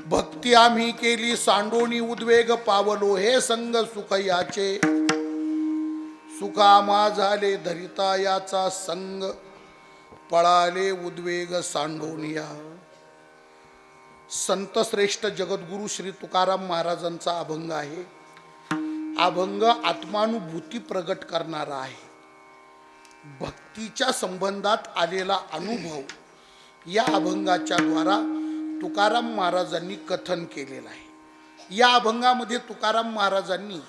भक्ती आम्ही केली सांडोनी उद्वेग पावलो हे संग सुख याचे सुखामा झाले धरिता याचा संग पळाले उद्वेग सांडोनिया. संत श्रेष्ठ जगद्गुरु श्री तुकाराम महाराजांचा अभंग आहे. अभंग आत्मानुभूती प्रगट करणारा आहे. भक्तीच्या संबंधात आलेला अनुभव या अभंगाच्या द्वारा तुकाराम महाराजांनी कथन केलेला आहे. या अभंगामध्ये तुकाराम महाराजांनी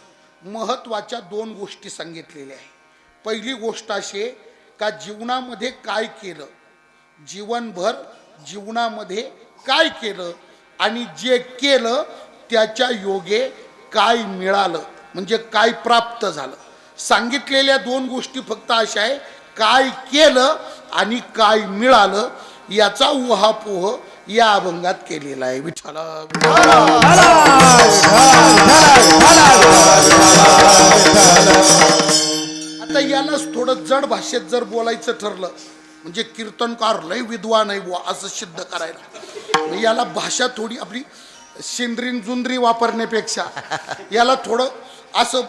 महत्त्वाच्या दोन गोष्टी सांगितलेल्या आहेत. पहिली गोष्ट अशी का जीवनामध्ये काय केलं, जीवनभर जीवनामध्ये काय केलं आणि जे केलं त्याच्या योगे काय मिळालं, म्हणजे काय प्राप्त झालं. सांगितलेल्या दोन गोष्टी फक्त अशा आहे, काय केलं आणि काय मिळालं याचा उहापोह या अभंगात केलेला आहे. विठ्ठला आता यालाच थोडं जड भाषेत जर बोलायचं ठरलं म्हणजे कीर्तनकार लय विद्वान आहे बुवा असं सिद्ध करायला, याला भाषा थोडी आपली शेंद्रीन जुंद्री वापरण्यापेक्षा याला थोडं असं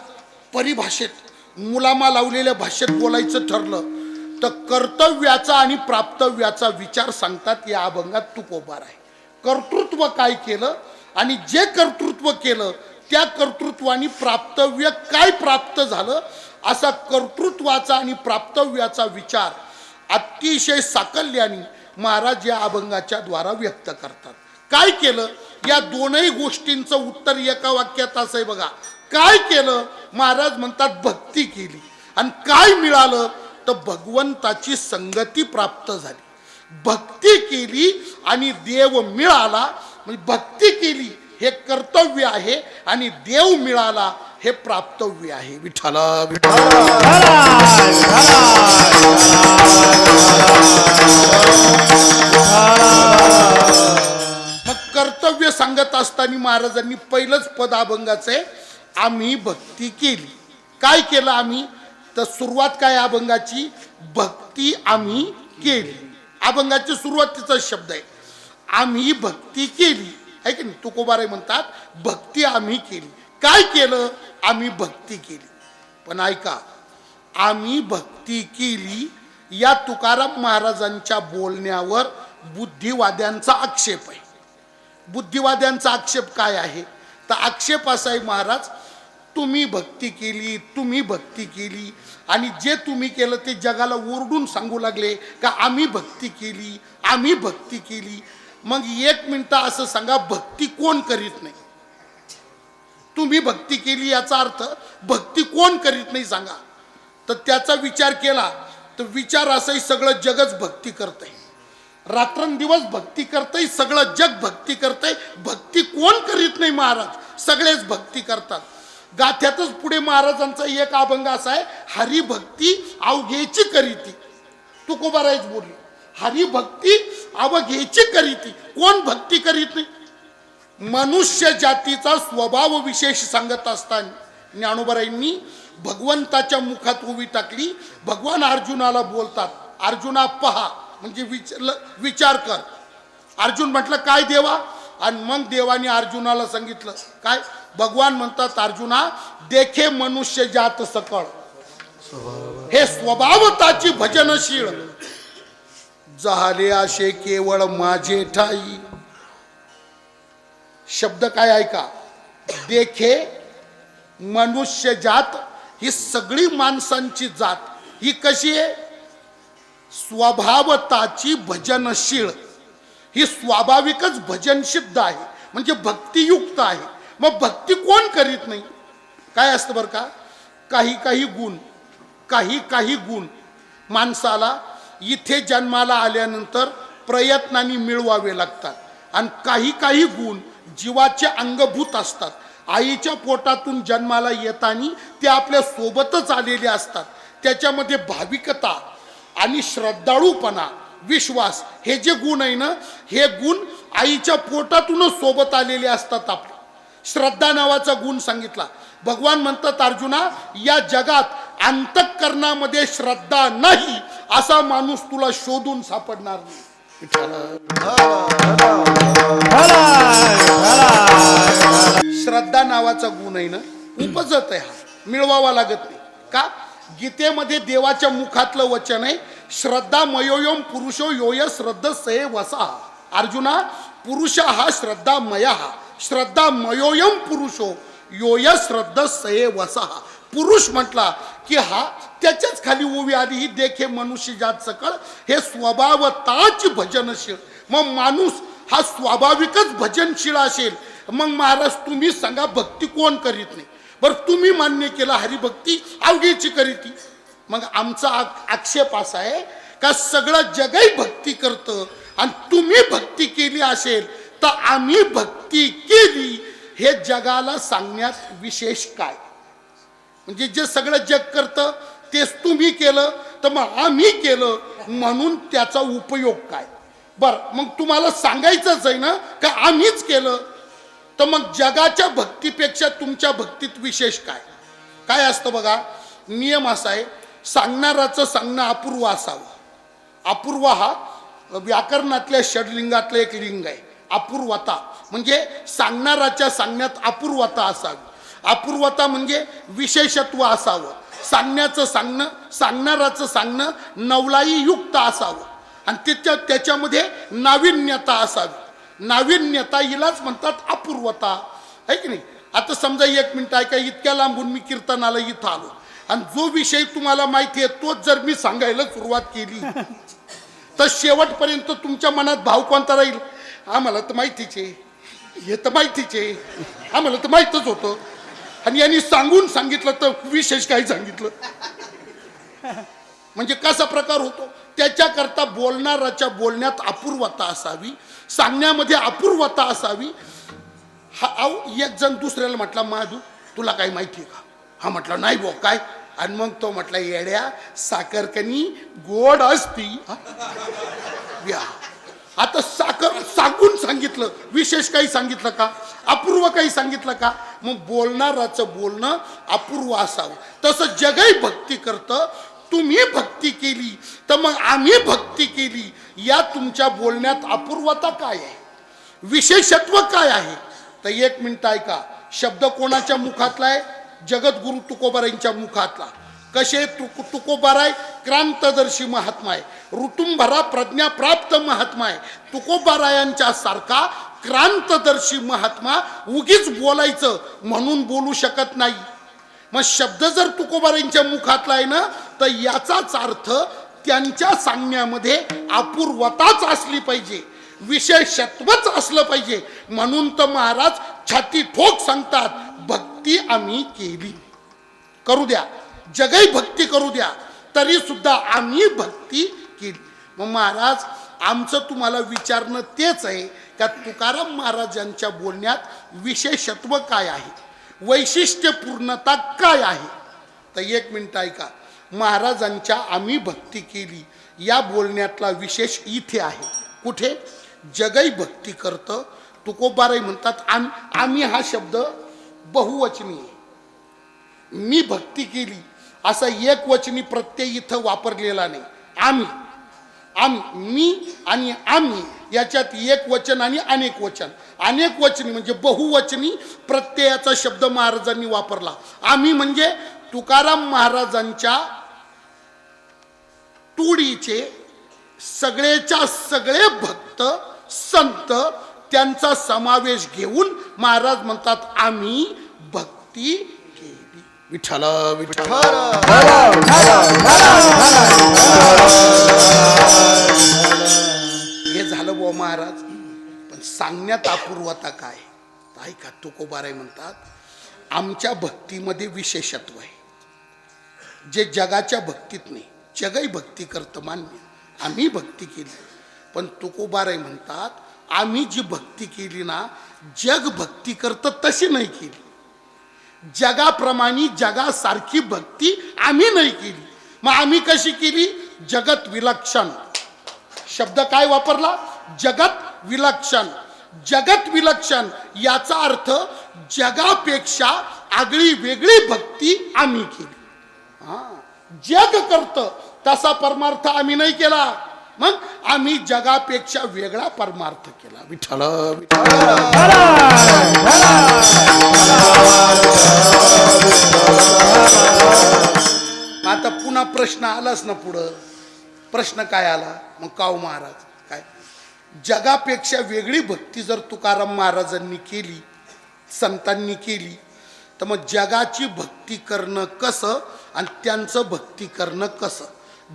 परिभाषेत मुलामा लावलेल्या भाषेत बोलायचं ठरलं तर कर्तव्याचा आणि प्राप्तव्याचा विचार सांगतात या अभंगात तुकोबार आहे. कर्तृत्व काय केलं आणि जे कर्तृत्व केलं त्या कर्तृत्वाने प्राप्तव्य काय प्राप्त झालं असा कर्तृत्वाचा आणि प्राप्तव्याचा विचार अतिशय साकल्याने महाराज या अभंगाच्या द्वारा व्यक्त करतात. काय केलं या दोनही गोष्टींचं उत्तर एका वाक्यात असं आहे बघा. काय केलं महाराज म्हणतात भक्ती केली आणि काय मिळालं तर भगवंताची संगती प्राप्त झाली. भक्ती केली आणि देव मिळाला, म्हणजे भक्ती केली हे कर्तव्य आहे आणि देव मिळाला हे प्राप्तव्य आहे. विठ्ठला मग कर्तव्य सांगत असताना महाराजांनी पहिलंच पद अभंगाचं आहे, आम्ही भक्ती केली. काय केलं आम्ही तर सुरुवात काय अभंगाची, भक्ती आम्ही केली. अभंगाची सुरुवातीचा शब्द आहे आम्ही भक्ती केली आहे की नाही. तुकोबाराय म्हणतात भक्ती आम्ही केली. काय केलं आम्ही भक्ती केली. पण ऐका, आम्ही भक्ती केली या तुकाराम महाराजांच्या बोलण्यावर बुद्धिवाद्यांचा आक्षेप आहे. बुद्धिवाद्यांचा आक्षेप काय आहे तर आक्षेप असा आहे महाराज तुम्ही भक्ती केली, तुम्ही भक्ती केली आणि जे तुम्ही केलं ते जगाला ओरडून सांगू लागले का आम्ही भक्ती केली, आम्ही भक्ती केली. मग एक मिनिट असं सांगा भक्ती कोण करीत नाही. तुम्ही भक्ती केली याचा अर्थ भक्ती कोण करीत नाही सांगा. तर त्याचा विचार केला तर विचार असाही सगळं जगच भक्ती करतंय, रात्रंदिवस भक्ती करतंय, सगळं जग भक्ती करतंय. भक्ती कोण करीत नाही महाराज, सगळेच भक्ती करतात. गाथ्यातच पुढे महाराजांचा एक अभंग असा आहे हरिभक्ती अवघेची करीती. तुकोबारायच बोलली हरिभक्ती अवघेची करीती. कोण भक्ती करीत नाही. मनुष्य जातीचा स्वभाव विशेष सांगत असताना ज्ञानोबारायांनी भगवंताच्या मुखात उभी टाकली. भगवान अर्जुनाला बोलतात अर्जुना पहा म्हणजे विचार कर. अर्जुन म्हटलं काय देवा, आणि मग देवाने अर्जुनाला सांगितलं काय. भगवान म्हणतात अर्जुना देखे मनुष्य जात सकळ हे स्वभावताची भजनशील झाले असे केवळ माझे ठाई. शब्द काय ऐका, देखे मनुष्य जात ही सगळी माणसांची जात ही कशी आहे स्वभावताची भजनशील. ही स्वाभाविकच भजनसिद्ध आहे म्हणजे भक्तियुक्त आहे. मग भक्ती कोण करीत नाही. काय असतं बरं का, काही काही गुण माणसाला इथे जन्माला आल्यानंतर प्रयत्नांनी मिळवावे लागतात आणि काही गुण जीवाचे अंगभूत असतात. आईच्या पोटातून जन्माला येताना ते आपल्या सोबतच आलेले असतात. त्याच्यामध्ये भाविकता आणि श्रद्धाळूपणा विश्वास हे जे गुण आहे ना हे गुण आईच्या पोटातूनच सोबत आलेले असतात. आपले श्रद्धा नावाचा गुण सांगितला. भगवान म्हणतात अर्जुना या जगात अंतःकरणामध्ये श्रद्धा नाही असा माणूस तुला शोधून सापडणार नाही. गुणाचा गुण आहे ना, उपजत आहे, हा मिळवावा लागत नाही का. गीतेमध्ये देवाच्या मुखातलं वचन आहे, श्रद्धा मयोयम पुरुषो योय श्रद्ध सये वसा. अर्जुना, पुरुष हा श्रद्धामय, श्रद्धामयोयम पुरुषो योय श्रद्ध सये वसा. पुरुष म्हटला की हा त्याच्याच खाली उभी आली ही देखे मनुष्य जात सकळ, हे स्वभावताच भजनशील. मग माणूस हा स्वाभाविकच भजनशील असेल, मग महाराज तुम्ही सांगा भक्ती कोण करीत नाही. बरं तुम्ही मान्य केला हरिभक्ती अवघीची करीती. मग आमचा आक्षेप असा आहे का सगळं जगही भक्ती करतं आणि तुम्ही भक्ती केली असेल तर आम्ही भक्ती केली हे जगाला सांगण्यात विशेष काय. म्हणजे जे सगळं जग करतं तेच तुम्ही केलं तर मग आम्ही केलं म्हणून त्याचा उपयोग काय. बरं मग तुम्हाला सांगायचंच आहे ना का आम्हीच केलं, तर मग जगाच्या भक्तीपेक्षा तुमच्या भक्तीत विशेष काय. काय असतं बघा, नियम असा आहे, सांगणाराचं सांगणं अपूर्व असावं. अपूर्व हा व्याकरणातल्या षडलिंगातलं एक लिंग आहे. अपूर्वता म्हणजे सांगणाराच्या सांगण्यात अपूर्वता असावी. अपूर्वता म्हणजे विशेषत्व असावं. सांगण्याचं सांगणं, सांगणाराचं सांगणं नवलाई युक्त असावं आणि त्याच्यामध्ये नाविन्यता असावी. नाविन्यता हिलाच म्हणतात अपूर्वता, आहे की नाही. आता समजा 1 मिनिट ऐका, इतक्या लांबून मी कीर्तनाला इथं आलो आणि जो विषय तुम्हाला माहिती आहे तोच जर मी सांगायला सुरुवात केली तर शेवटपर्यंत तुमच्या मनात भाव कोणता राहील. आम्हाला तर माहितीच आहे, हे तर माहितीच आहे, आम्हाला तर माहीतच होतं आणि यांनी सांगून सांगितलं तर विशेष काही सांगितलं. म्हणजे कसा प्रकार होतो. त्याच्याकरता बोलणाराच्या बोलण्यात अपूर्वता असावी, सांगण्यामध्ये अपूर्वता असावी. हा एक जण दुसऱ्याला म्हटला, माधू तुला काही माहिती आहे का. हा म्हटला नाही बो काय. आणि मग तो म्हटला, येड्या साखरकनी गोड असती. या आता साखर सांगून सांगितलं, विशेष काही सांगितलं का, अपूर्व काही सांगितलं का. मग बोलणाराचं बोलणं अपूर्व असावं. तसं जगही भक्ती करतं. तुम्ही भक्ती केली तर मग आम्ही भक्ती केली, या तुमच्या बोलण्यात अपूर्वता काय आहे, विशेषत्व काय आहे. तर 1 मिनिट ऐका, शब्द कोणाच्या मुखातला आहे, जगद्गुरु तुकोबारायांच्या मुखातला. कसे तुकोबाराय क्रांतदर्शी महात्मा आहे, ऋतुंभरा प्रज्ञा प्राप्त महात्मा आहे. तुकोबारायांच्या सारखा क्रांतदर्शी महात्मा उगीच बोलायचं म्हणून बोलू शकत नाही. मग शब्द जर तुकोबारायांच्या मुखातला आहे ना तर याचाच अर्थ त्यांच्या सांगण्यामध्ये अपूर्वताच असली पाहिजे, विशेषत्वच असलं पाहिजे. म्हणून तर महाराज छाती ठोक सांगतात, भक्ती आम्ही केली. करू द्या, जगही भक्ती करू द्या, तरी सुद्धा आम्ही भक्ती केली. मग महाराज आमचं तुम्हाला विचारणं तेच आहे का तुकाराम महाराजांच्या बोलण्यात विशेषत्व काय आहे, वैशिष्ट्यपूर्णता काय आहे. तर 1 मिनिट ऐका, महाराजांच्या आम्ही भक्ती केली या बोलण्यातला विशेष इथे आहे. कुठे, जगही भक्ती करतं. तुकोबाराय म्हणतात आम्ही हा शब्द बहुवचनी आहे. मी भक्ती केली असा एकवचनी प्रत्यय इथं वापरलेला नाही. आम्ही, मी आणि आम्ही याच्यात एक वचन आणि अनेक वचन. अनेक वचनी म्हणजे बहुवचनी प्रत्ययाचा शब्द महाराजांनी वापरला. आम्ही म्हणजे तुकाराम महाराजांच्या टोळीचे सगळेच्या सगळे भक्त संत त्यांचा समावेश घेऊन महाराज म्हणतात आम्ही भक्ती केली. विठ्ठल विठ्ठल. हे झालं बुवा महाराज. पण सांगण्यात अपूर्वता काय. ऐका, तुकोबाराय म्हणतात आमच्या भक्तीमध्ये विशेषत्व आहे जे जगाच्या भक्तीत नाही. जगही भक्ती करतं मान्य, आम्ही भक्ती केली. पण तुकोबाराय म्हणतात आम्ही जी भक्ती केली ना, जग भक्ती करतं तशी नाही केली. जगाप्रमाणे जगासारखी भक्ती आम्ही नाही केली. मग आम्ही कशी केली. जगत विलक्षण शब्द काय वापरला, जगत विलक्षण. जगत विलक्षण याचा अर्थ जगापेक्षा आगळी वेगळी भक्ती आम्ही केली. जग करतं तसा परमार्थ आम्ही नाही केला. मग आम्ही जगापेक्षा वेगळा परमार्थ केला. विठ्ठल विठ्ठल. प्रश्न आलाच ना पुढं. प्रश्न काय आला मग? काऊ महाराज काय जगापेक्षा वेगळी भक्ती जर तुकाराम महाराजांनी केली, संतांनी केली, तर मग जगाची भक्ती करणं कसं आणि त्यांचं भक्ती करणं कसं?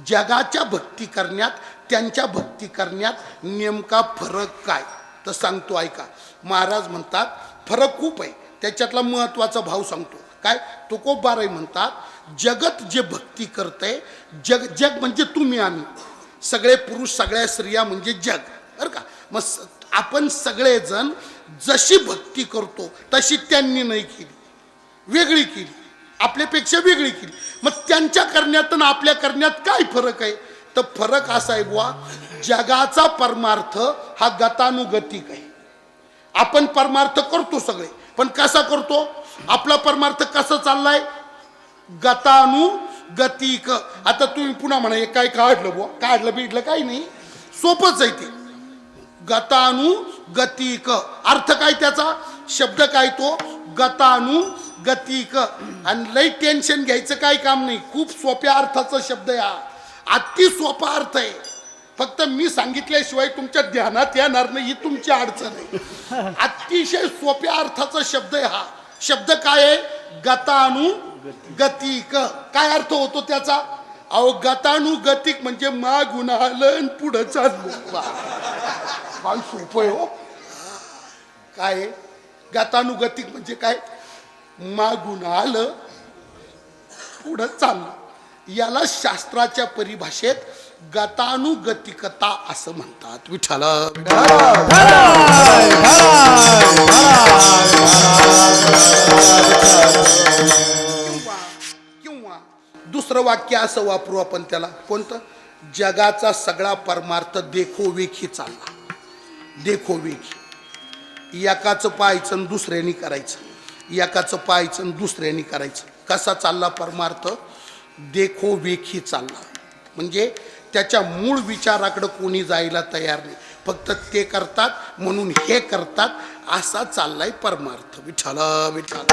जगाच्या भक्ती करण्यात त्यांच्या भक्ती करण्यात नेमका फरक काय? तर सांगतो ऐका. महाराज म्हणतात फरक खूप आहे. त्याच्यातला महत्त्वाचा भाव सांगतो. काय? तुकोबाराय म्हणतात जगत जे भक्ती करतंय, जग जग म्हणजे तुम्ही आम्ही सगळे पुरुष सगळ्या स्त्रिया म्हणजे जग, बरं का. मग आपण सगळेजण जशी भक्ती करतो तशी त्यांनी नाही केली, वेगळी केली, आपल्यापेक्षा वेगळी केली. मग त्यांच्या करण्यात आणि आपल्या करण्यात काय फरक आहे? तर फरक असा आहे बुवा, जगाचा परमार्थ हा गतानुगतिक आहे. आपण परमार्थ करतो सगळे, पण कसा करतो? आपला परमार्थ कसा चाललाय? गतानुगतिक. आता तुम्ही पुन्हा म्हणा हे काय काढलं बुवा, काढलं बिडलं काही नाही, सोपंच आहे ते. गतानुगतिक अर्थ काय त्याचा? शब्द काय तो? गतानुगतिक. आणि लई टेन्शन घ्यायचं काय काम नाही, खूप सोप्या अर्थाचा शब्द आहे हा, अति सोपा अर्थ आहे. फक्त मी सांगितल्याशिवाय तुमच्या ध्यानात येणार नाही, ही तुमची अडचण आहे. अतिशय सोप्या अर्थाचा शब्द आहे हा. शब्द काय आहे? गतानुगतिक. काय अर्थ होतो त्याचा? अहो गतानुगतिक म्हणजे मागून आलं पुढं चाललं. काय सोपं आहे हो. काय गतानुगतिक म्हणजे काय? मागून आलं पुढं चाललं. याला शास्त्राच्या परिभाषेत गतानुगतिकता असं म्हणतात. विठ्ठल किंवा दुसरं वाक्य असं वापरू आपण त्याला. कोणतं? जगाचा सगळा परमार्थ देखोवेखी चालला. देखोवेखी. एकाचं पाहायचं आणि दुसऱ्यानी करायचं, एकाचं पाहायचं आणि दुसऱ्यानी करायचं. कसा चालला परमार्थ? देखोवेखी चालला. म्हणजे त्याच्या मूळ विचाराकडे कोणी जायला तयार नाही, फक्त ते करतात म्हणून हे करतात, असा चाललाय परमार्थ. विठ्ठल विठ्ठल.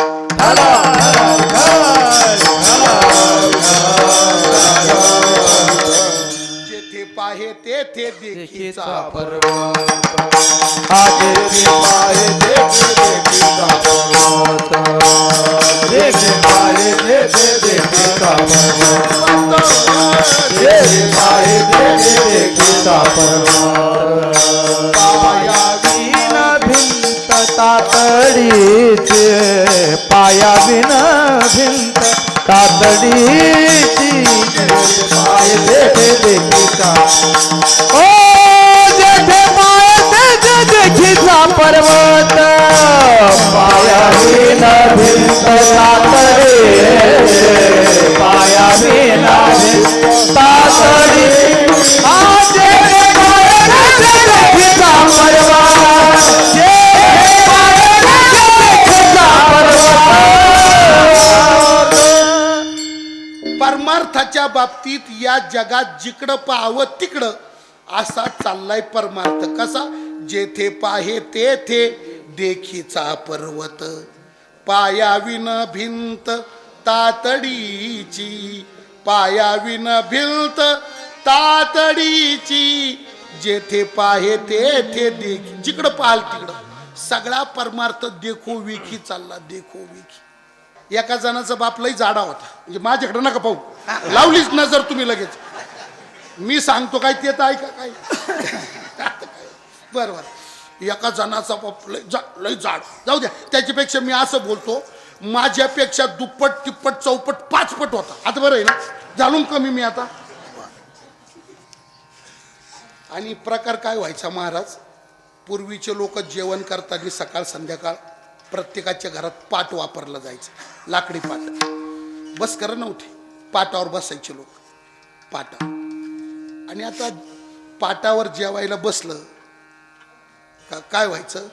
जेथे पाहे तेथे देखीचा पर्वत, जेथे पाहे तेथे देखीचा पर्वत, जेथे पाहे तेथे देखीचा पर्वत, जेथे पाहे तेथे देखीचा पर्वत. पायाविन भिंत तातडीचे, पायाविन भिंत तातडीची, पाय तेथे देखीचा. ओ जेथे पाय तेथे देखीचा पर्वत, पायाविन भिंत तातडी, पायाविन भिंत तातडी. जेथे पाय तेथे देखीचा पर्वत, जेथे पाय तेथे देखीचा पर्वत. परमार्थाच्या बाबतीत या जगात जिकडं पाहावं तिकडं असा चाललाय परमार्थ. कसा? जेथे पाहे तेथे देखीचा पर्वत, पायाविन भिंत तातडीची, पायाविन भिंत तातडीची. जेथे पाहे तेथे देखी, जिकडं पाहाल तिकडं सगळा परमार्थ देखोवेखी चालला. देखोवेखी. एका जणाचा बाप लई जाडा होता, म्हणजे माझ्याकडे नका पाहू, लावलीच नजर तुम्ही लगेच. मी सांगतो काय ते तर ऐका काय. बरोबर. एका जणाचा बाप लई जाड, जाऊ द्या, त्याच्यापेक्षा मी असं बोलतो माझ्यापेक्षा दुप्पट तिप्पट चौपट पाचपट होता. आता बरं आहे ना, जाणून कमी मी आता. आणि प्रकार काय व्हायचा महाराज? पूर्वीचे लोक जेवण करताना सकाळ संध्याकाळ प्रत्येकाच्या घरात पाट वापरलं जायचं, लाकडी पाट. बस कर नव्हती, पाटावर बसायचे लोक, पाटा. आणि आता पाटावर जेवायला बसलं का काय व्हायचं?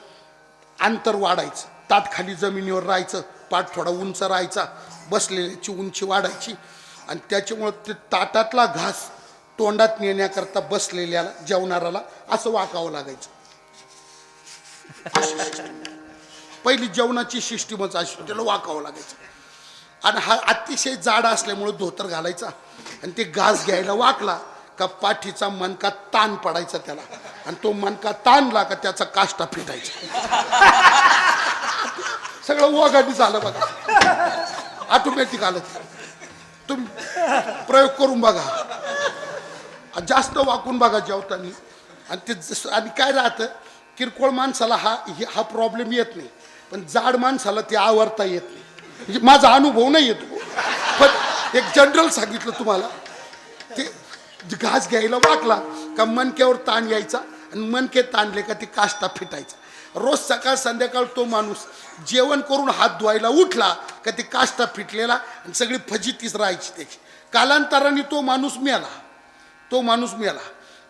अंतर वाढायचं, ताट खाली जमिनीवर राहायचं, पाट थोडा उंच राहायचा, बसलेल्याची उंची वाढायची, आणि त्याच्यामुळं ते ताटातला घास तोंडात नेण्याकरता बसलेल्याला जेवणाऱ्याला असं वाकावं लागायचं. पहिली जेवणाची सिस्टीमच अशी, त्याला वाकावं लागायचं. आणि हा अतिशय जाड असल्यामुळं धोतर घालायचा आणि ते घास घ्यायला वाकला का पाठीचा मणका ताण पडायचा त्याला, आणि तो मणका ताणला का त्याचा काष्टा फिटायचा. सगळं वगाडी झालं बघा, ऑटोमॅटिक आलं. तुम्ही प्रयोग करून बघा, जास्त वाकून बघा जेवताना. आणि ते आणि काय राहतं, किरकोळ माणसाला हा प्रॉब्लेम येत नाही, पण जाड माणसाला ते आवरता येत नाही. म्हणजे माझा अनुभव नाही येतो, पण एक जनरल सांगितलं तुम्हाला. ते घास घ्यायला वाकला का मणक्यावर ताण यायचा, आणि मणके ताणले का ते काष्टा फिटायचा. रोज सकाळ संध्याकाळ तो माणूस जेवण करून हात धुवायला उठला का ते काष्टा फिटलेला आणि सगळी फजितीच राहायची त्याची. कालांतराने तो माणूस मेला.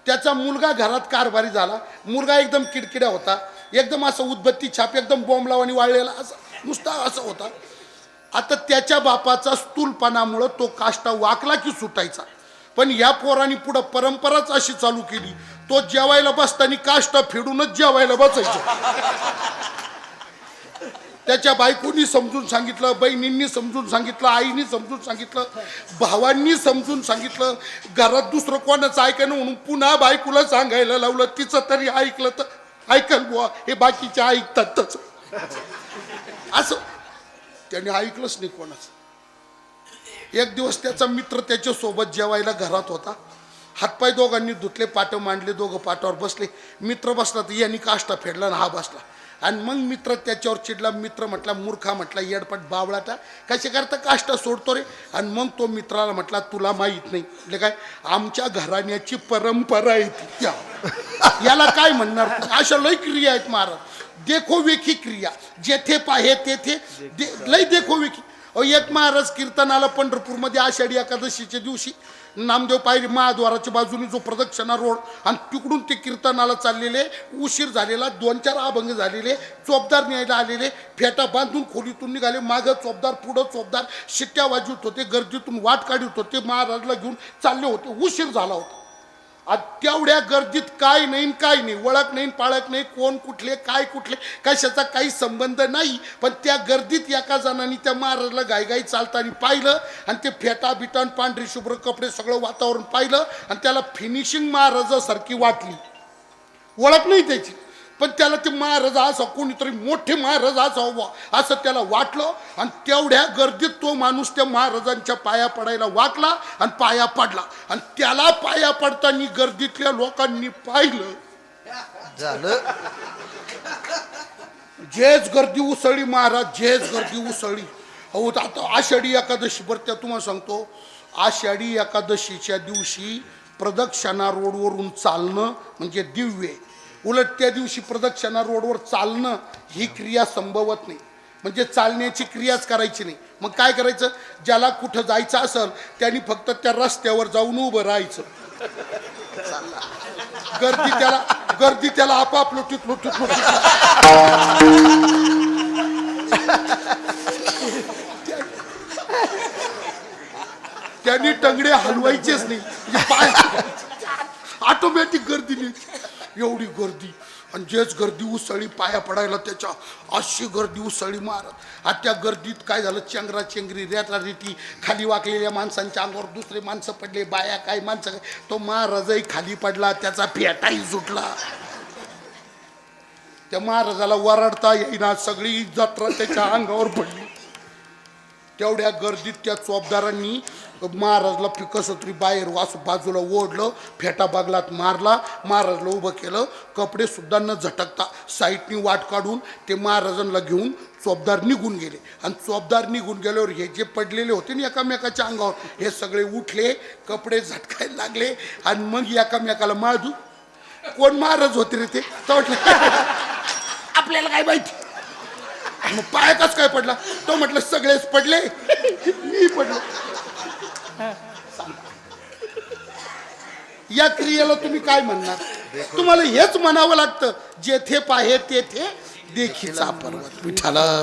त्याचा मुलगा घरात कारभारी झाला. मुलगा एकदम किडकिड्या होता, एकदम असं उदबत्ती छाप, एकदम बॉम्ब लावणी वाळलेला, असं नुसता असं होता. आता त्याच्या बापाचा स्थूलपणामुळं तो काष्टा वाकला की सुटायचा. पण या पोरांनी पुढं परंपराच अशी चालू केली, तो जेवायला बसताना काष्टा फेडूनच जेवायला बसायचं. त्याच्या बायकोनी समजून सांगितलं, बहिणींनी समजून सांगितलं, आईनी समजून सांगितलं, भावांनी समजून सांगितलं, घरात दुसरं कोणाचं ऐकायनं म्हणून पुन्हा बायकोला सांगायला लावलं. तिचं तरी ऐकलं तर ऐकल बुवा, हे बाकीचे ऐकतात तसं. असं त्याने ऐकलंच नाही कोणाचं. एक दिवस त्याचा मित्र त्याच्या सोबत जेवायला घरात होता. हातपाय दोघांनी धुतले, पाट मांडले, दोघं पाटावर बसले. मित्र बसला तर यांनी काष्टा फेडला आणि हा बसला. आणि मग मित्र त्याच्यावर चिडला. मित्र म्हटला, मूर्खा म्हटला, येडपट बावळाटा, कशा करता काष्टा सोडतो रे. आणि मग तो मित्राला म्हटला, तुला माहीत नाही म्हणजे काय, आमच्या घराण्याची परंपरा आहे ती. याला काय म्हणणार, अशा लय क्रिया आहेत महाराज. देखो वेखी क्रिया, जेथे पाहे तेथे लय देखो वेखी. एक महाराज कीर्तनाला पंढरपूरमध्ये आषाढी एकादशीच्या दिवशी नामदेव पायरी महाद्वाराच्या बाजूने जो प्रदक्षिणा रोड, आणि तिकडून ते कीर्तनाला चाललेले, उशीर झालेला, 2-4 अभंग झालेले, चोपदार न्यायला आलेले, फेटा बांधून खोलीतून निघाले. मागं चोपदार, पुढं चोपदार, शिट्ट्या वाजवत होते, गर्दीतून वाट काढत होते, महाराजला घेऊन चालले होते. उशीर झाला होता. तेवढ्या गर्दीत काय नाही, ओळख नाही, पाळख नाही, कोण कुठले, काय कुठले, कशाचा काही संबंध नाही. पण त्या गर्दीत एका जणांनी त्या महाराजला गायगाई चालताना पाहिलं, आणि ते फेटा बिटान, पांढरी शुभ्र कपडे, सगळं वातावरण पाहिलं, आणि त्याला फिनिशिंग महाराजासारखी वाटली. ओळख नाही त्याची, पण त्याला ते महाराज असा, कोणीतरी मोठे महाराज असावं असं त्याला वाटलं. आणि तेवढ्या गर्दीत तो माणूस त्या महाराजांच्या पाया पडायला वाकला आणि पाया पडला. आणि त्याला पाया पडताना गर्दीतल्या लोकांनी पाहिलं. झालं जेच गर्दी उसळली महाराज, जेच गर्दी उसळली. अहो आता आषाढी एकादशी, बरं त्या तुम्हाला सांगतो, आषाढी एकादशीच्या दिवशी प्रदक्षिणा रोडवरून चालणं म्हणजे दिव्य. उलट त्या दिवशी प्रदक्षिणा रोडवर चालणं ही क्रिया संभवत नाही, म्हणजे चालण्याची क्रियाच करायची नाही. मग काय करायचं, ज्याला कुठं जायचं असेल त्यांनी फक्त त्या रस्त्यावर जाऊन उभं राहायचं. गर्दी त्याला आपापलं टिकलो. त्यांनी टंगडे हलवायचेच नाही, म्हणजे पाय ऑटोमॅटिक गर्दी नाही. एवढी गर्दी, आणि जेच गर्दी उसळी पाया पडायला त्याच्या, अशी गर्दी उसळी महाराज. आणि त्या गर्दीत काय झालं, चेंगरा चेंगरी, रेटारेटी, खाली वाकलेल्या माणसांच्या अंगावर दुसरे माणसं पडले, बाया काय माणसं काय. तो महाराजही खाली पडला, त्याचा पेटाही सुटला. त्या महाराजाला वरडता येईना, सगळी जत्रा त्याच्या अंगावर पडली. तेवढ्या गर्दीत त्या चोपदारांनी महाराजला कसं तरी बाहेर बाजूला ओढलं, फेटा बागलात मारला, महाराजला उभं केलं, कपडे सुद्धा न झटकता साईडनी वाट काढून ते महाराजांना घेऊन चोपदार निघून गेले. आणि चोपदार निघून गेल्यावर हे जे पडलेले होते ना एकामेकाच्या अंगावर, हे सगळे उठले, कपडे झटकायला लागले, आणि मग एकामेकाला मारू. कोण महाराज होते रे ते, आपल्याला काय माहिती. मग पाय कस काय पडला, तो म्हटलं सगळेच पडले, मी पडलो. या क्रियेला तुम्ही काय म्हणणार, तुम्हाला हेच म्हणावं लागतं, जेथे पाहे तेथे देखीचा पर्वत. विठाला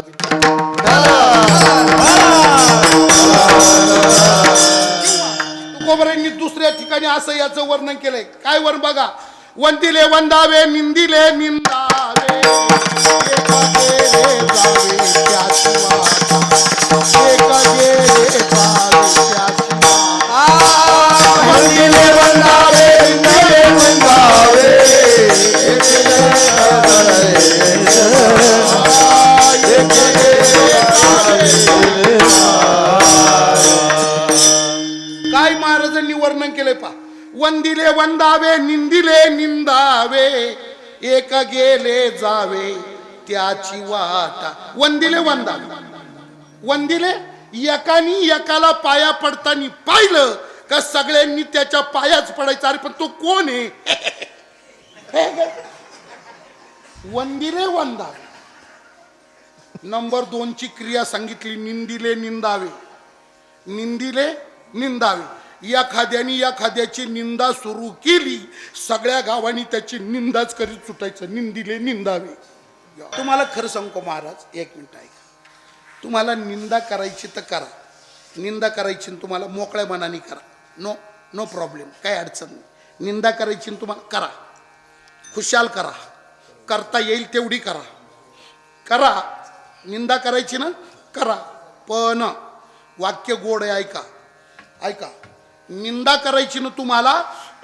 तुकोबरांनी दुसऱ्या ठिकाणी असं याचं वर्णन केलंय. काय वर्ण बघा, वंदिले वंदावे, निंदिले निंदावे, आ वंदिले वंदावे निंदिले निंदावे एक गेले जावे त्याची वाटा. वंदिले वंदावे वंदिले एकानी एकाला पाया पडताना पाहिलं का सगळ्यांनी त्याच्या पायाच पडायचं. अरे पण तो कोण आहे? वंदिले वंदावे. नंबर 2 ची क्रिया सांगितली, निंदिले निंदावे. निंदिले निंदावे. एखाद्याने एखाद्याची निंदा सुरू केली, सगळ्या गावांनी त्याची निंदाच करीत सुटायचं. निंदिले निंदावे. तुम्हाला खरं सांगू महाराज, एक मिनिट ऐका. तुम्हाला निंदा करायची तर करा, निंदा करायची तुम्हाला मोकळ्या मनाने करा. नो नो प्रॉब्लेम, काही अडचण नाही. निंदा करायची तुम्हाला करा, खुशाल करा, करता येईल तेवढी करा. करा, निंदा करायची ना करा, पण वाक्य गोड आहे. ऐका ऐका. निंदा करायची ना तुम्हाला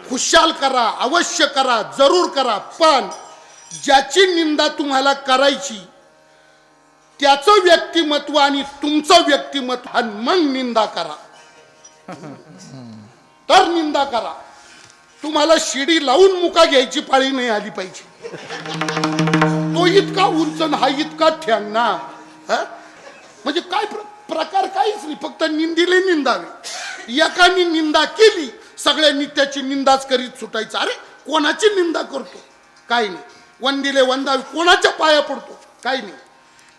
खुशाल करा, अवश्य करा, जरूर करा. पण ज्याची निंदा तुम्हाला करायची त्याचं व्यक्तिमत्व आणि तुमचं व्यक्तिमत्व आणि मग निंदा करा. तर निंदा करा. तुम्हाला शिडी लावून मुका घ्यायची पाळी नाही आली पाहिजे. तो इतका उंच हा इतका ठ्यांगणा. म्हणजे काय प्रकार काहीच नाही, फक्त निंदिले निंदावे. एकाने निंदा केली, सगळ्यांनी त्याची निंदाच करीत सुटायचं. अरे कोणाची निंदा करतो? काही नाही. वंदिले वंदावे, कोणाच्या पाया पडतो? काही नाही.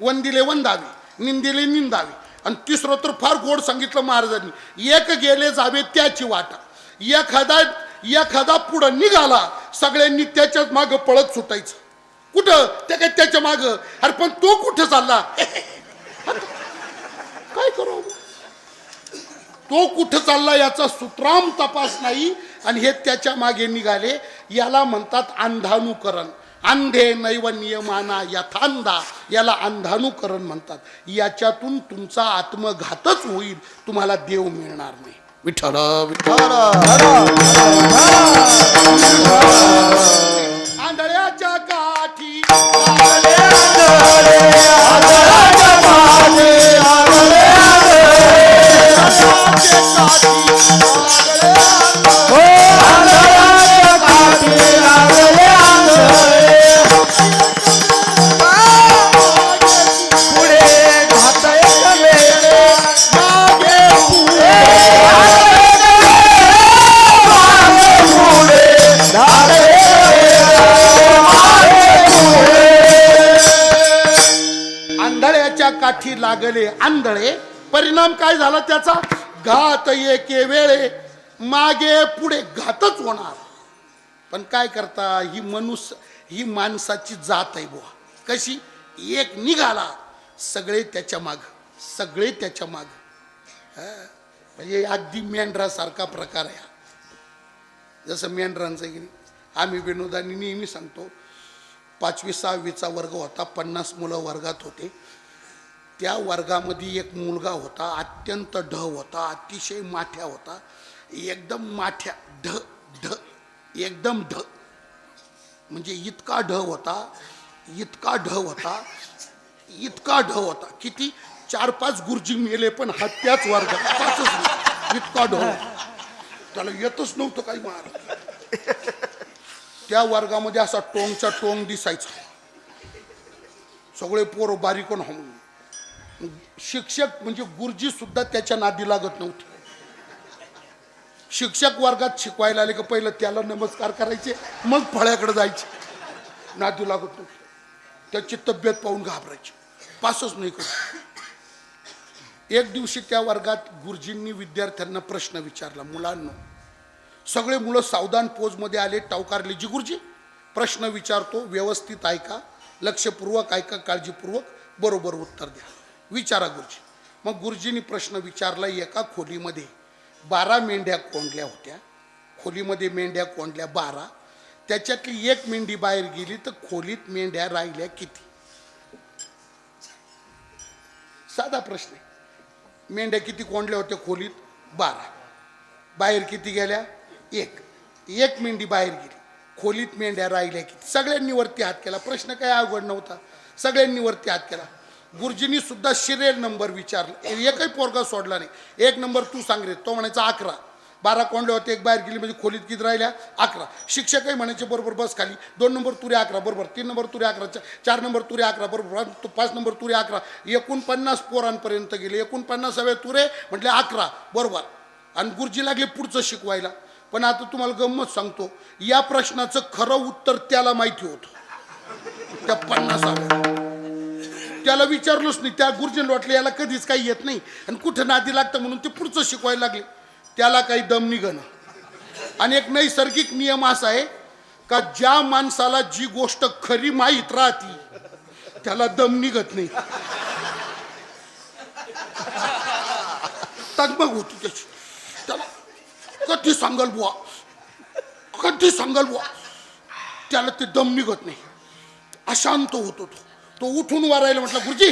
वंदिले वंदावे, निंदिले निंदावे. आणि तिसरं तर फार गोड सांगितलं महाराजांनी, एक गेले जावे त्याची वाटा. एखादा पुढं निघाला, सगळ्यांनी त्याच्याच मागं पळत सुटायचं. कुठं? ते काय त्याच्या मागं. अरे पण तो कुठं चालला? काय करू? तो कुठं चालला याचा सुत्राम तपास नाही, आणि हे त्याच्या मागे निघाले. याला म्हणतात अंधानुकरण. अंधे नैव नियमाना यथांधा, याला अंधानुकरण म्हणतात. याच्यातून तुमचा आत्मघातच होईल, तुम्हाला देव मिळणार नाही. विठ्ठल विठ्ठल. आंधळ्याच्या काठी काठी लागले आंधळे. परिणाम काय झाला त्याचा? घात एके वेळे, मागे पुढे घातच होणार. पण काय करता, ही माणसाची जात आहे बुवा. कशी? एक निघाला, सगळे त्याच्या माग, सगळे त्याच्या माग. म्हणजे अगदी मेंढरासारखा प्रकार आहे. जसं मेंढरांचं की नाही, आम्ही विनोदाने नेहमी सांगतो, 5वी 6वीचा वर्ग होता, 50 मुलं वर्गात होते. त्या वर्गामध्ये एक मुलगा होता, अत्यंत ढ होता, अतिशय माठ्या होता. एकदम माठ्या, ढ ढ, एकदम ढ. म्हणजे इतका ढ होता, इतका ढ होता, इतका ढ होता. किती? 4-5 गुरुजी मेले, पण हा त्याच वर्गात 5च नाही. इतका ढ होता. त्याला येतच नव्हतं काही महाराज. त्या वर्गामध्ये असा टोंगचा टोंग दिसायचा. सगळे पोरं बारीकोन होऊन. शिक्षक म्हणजे गुरुजी सुद्धा त्याच्या नादी लागत नव्हते. शिक्षक वर्गात शिकवायला आले का पहिलं त्याला नमस्कार करायचे, मग फळ्याकडे जायचे. नादी लागत नव्हते. त्याची तब्येत पाहून घाबरायची, पासच नाही करत. एक दिवशी त्या वर्गात गुरुजींनी विद्यार्थ्यांना प्रश्न विचारला. मुलांना, सगळे मुलं सावधान पोजमध्ये आले. टावकारले, जी गुरुजी प्रश्न विचारतो, व्यवस्थित ऐका, लक्षपूर्वक ऐका, काळजीपूर्वक बरोबर उत्तर द्या. विचारा गुरुजी. मग गुरुजींनी प्रश्न विचारला. एका खोलीमध्ये 12 मेंढ्या कोंडल्या होत्या. खोलीमध्ये मेंढ्या कोंडल्या 12. त्याच्यातली एक मेंढी बाहेर गेली, तर खोलीत मेंढ्या राहिल्या किती? साधा प्रश्न आहे. मेंढ्या किती कोंडल्या होत्या खोलीत? 12. बाहेर किती गेल्या? 1. एक मेंढी बाहेर गेली, खोलीत मेंढ्या राहिल्या किती? सगळ्यांनी वरती हात केला. प्रश्न काय अवघड नव्हता, सगळ्यांनी वरती हात केला. गुरुजींनी सुद्धा सिरियल नंबर विचारला, एकही पोरगा सोडला नाही. 1 नंबर तू सांग रे. तो म्हणायचा 11. 12 कोंडले होते, एक बाहेर गेली, म्हणजे खोलीत किती राहिल्या 11. शिक्षकही म्हणायचे बरोबर बस खाली, 2 नंबर तुरे 11 बरोबर, 3 नंबर तुरे 11, 4 नंबर तुरे 11 बरोबर, 5 नंबर तुरे 11, 49 पोरांपर्यंत गेले. 49व्या तुरे म्हटले 11 बरोबर. आणि गुरुजी लागले पुढचं शिकवायला. पण आता तुम्हाला गंमत सांगतो, या प्रश्नाचं खरं उत्तर त्याला माहिती होतं. त्या 50व्या त्याला विचारलंच नाही. त्या गुरुजीला वाटलं याला कधीच काही येत नाही आणि कुठं नादी लागतं म्हणून ते पुढचं शिकवायला लागले. त्याला काही दम निघणं. आणि एक नैसर्गिक नियम असा आहे का ज्या माणसाला जी गोष्ट खरी माहीत राहती त्याला दम निघत नाही. तगमग होती त्याची. त्याला कधी सांगाल बुवा, कधी सांगाल बुवा, त्याला ते दम निघत नाही. अशांत होतो तो उठून वारायला म्हटलं गुरुजी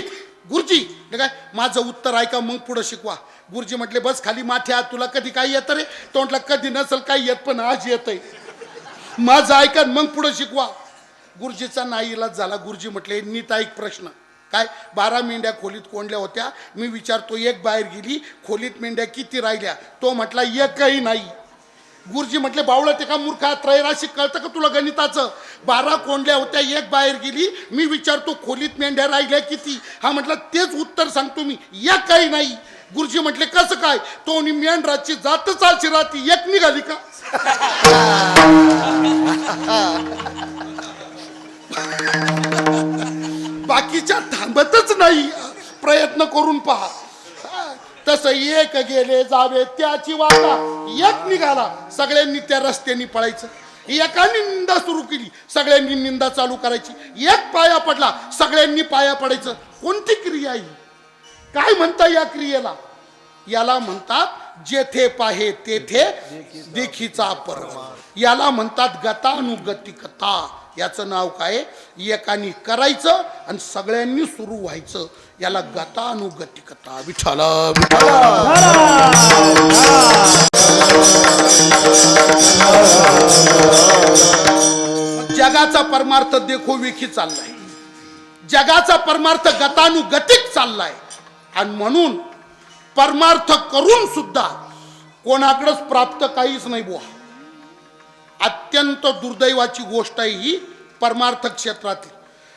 गुरुजी काय माझं उत्तर ऐका मग पुढं शिकवा. गुरुजी म्हटले बस खाली माथे आत, तुला कधी काय येतं रे? तो म्हटलं कधी नसेल काही येत पण आज येतंय, माझं ऐका मग पुढं शिकवा. गुरुजीचा नाईलाज झाला. गुरुजी म्हटले नीट ऐक प्रश्न. काय 12 मेंढ्या खोलीत कोंडल्या होत्या, मी विचारतो एक बाहेर गेली, खोलीत मेंढ्या किती राहिल्या? तो म्हटला एकही नाही. गुरुजी म्हटले बावळा ते का मूर्खा, त्रैराशी कळतं का तुला गणिताचं? 12 कोंडल्या होत्या, एक बाहेर गेली, मी विचारतो खोलीत मेंढ्या राहिल्या किती? हा म्हटलं तेच उत्तर सांगतो मी, एक काही नाही. गुरुजी म्हटले कसं काय? तो मेंढराची जात चालची राहती, एक निघाली का? बाकीच्या थांबतच नाही. प्रयत्न करून पहा. तसं एक गेले जावे त्याची वाटा, एक निघाला, सगळ्यांनी त्या रस्त्याने पळायचं. एकाने निंदा सुरू केली, सगळ्यांनी निंदा चालू करायची. एक पाया पडला, सगळ्यांनी पाया पडायचं. कोणती क्रिया ही? काय म्हणता या क्रियेला? याला म्हणतात जेथे पाहे तेथे देखीचा परम. याला म्हणतात गतानुगतिकता. याचं नाव काय? एकाने करायचं आणि सगळ्यांनी सुरू व्हायचं, याला गतानुगतिकता. विठ्ठल जगाचा परमार्थ देखो विखी चाललाय. जगाचा परमार्थ गतानुगतिक चाललाय. आणि म्हणून परमार्थ करून सुद्धा कोणाकडेच प्राप्त काहीच नाही बुवा. अत्यंत दुर्दैवाची गोष्ट आहे ही परमार्थ क्षेत्रातील.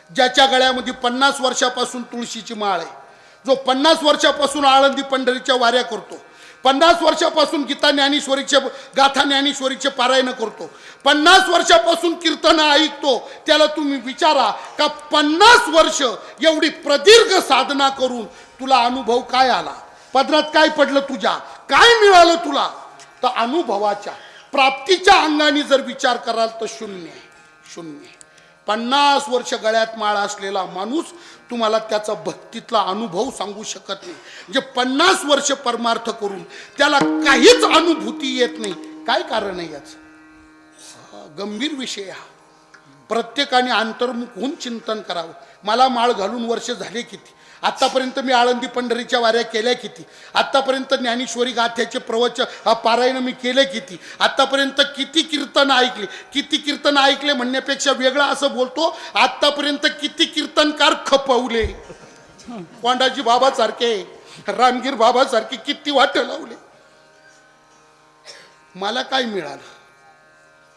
ज्याच्या गळ्यामध्ये 50 वर्षापासून तुळशीची माळ आहे, जो 50 वर्षापासून आळंदी पंढरीच्या वाऱ्या करतो, 50 वर्षापासून गीता ज्ञानेश्वरीचे गाथा ज्ञानेश्वरीचे पारायण करतो, 50 वर्षापासून कीर्तन ऐकतो, त्याला तुम्ही विचारा का 50 वर्ष एवढी प्रदीर्घ साधना करून तुला अनुभव काय आला? पदरात काय पडलं? तुझ्या काय मिळालं तुला? तर अनुभवाच्या प्राप्तीच्या अंगाने जर विचार कराल तर शून्य. 50 वर्ष गळ्यात माळ असलेला माणूस तुम्हाला त्याचा भक्तीतला अनुभव सांगू शकत नाही. म्हणजे 50 वर्ष परमार्थ करून त्याला काहीच अनुभूती येत नाही. काय कारण आहे याचं? गंभीर विषय हा. प्रत्येकाने अंतर्मुख होऊन चिंतन करावं. मला माळ घालून वर्ष झाले किती? आतापर्यंत मी आळंदी पंढरीच्या वाऱ्या केल्या किती? आतापर्यंत ज्ञानेश्वरी गाथ्याचे प्रवचन पारायण मी केले किती? आतापर्यंत किती कीर्तन ऐकले? किती कीर्तन ऐकले म्हणण्यापेक्षा वेगळं असं बोलतो, आतापर्यंत किती कीर्तनकार खपवले. कोंडाजी बाबा सारखे, रामगीर बाबा सारखे किती वाट लावले. मला काय मिळालं?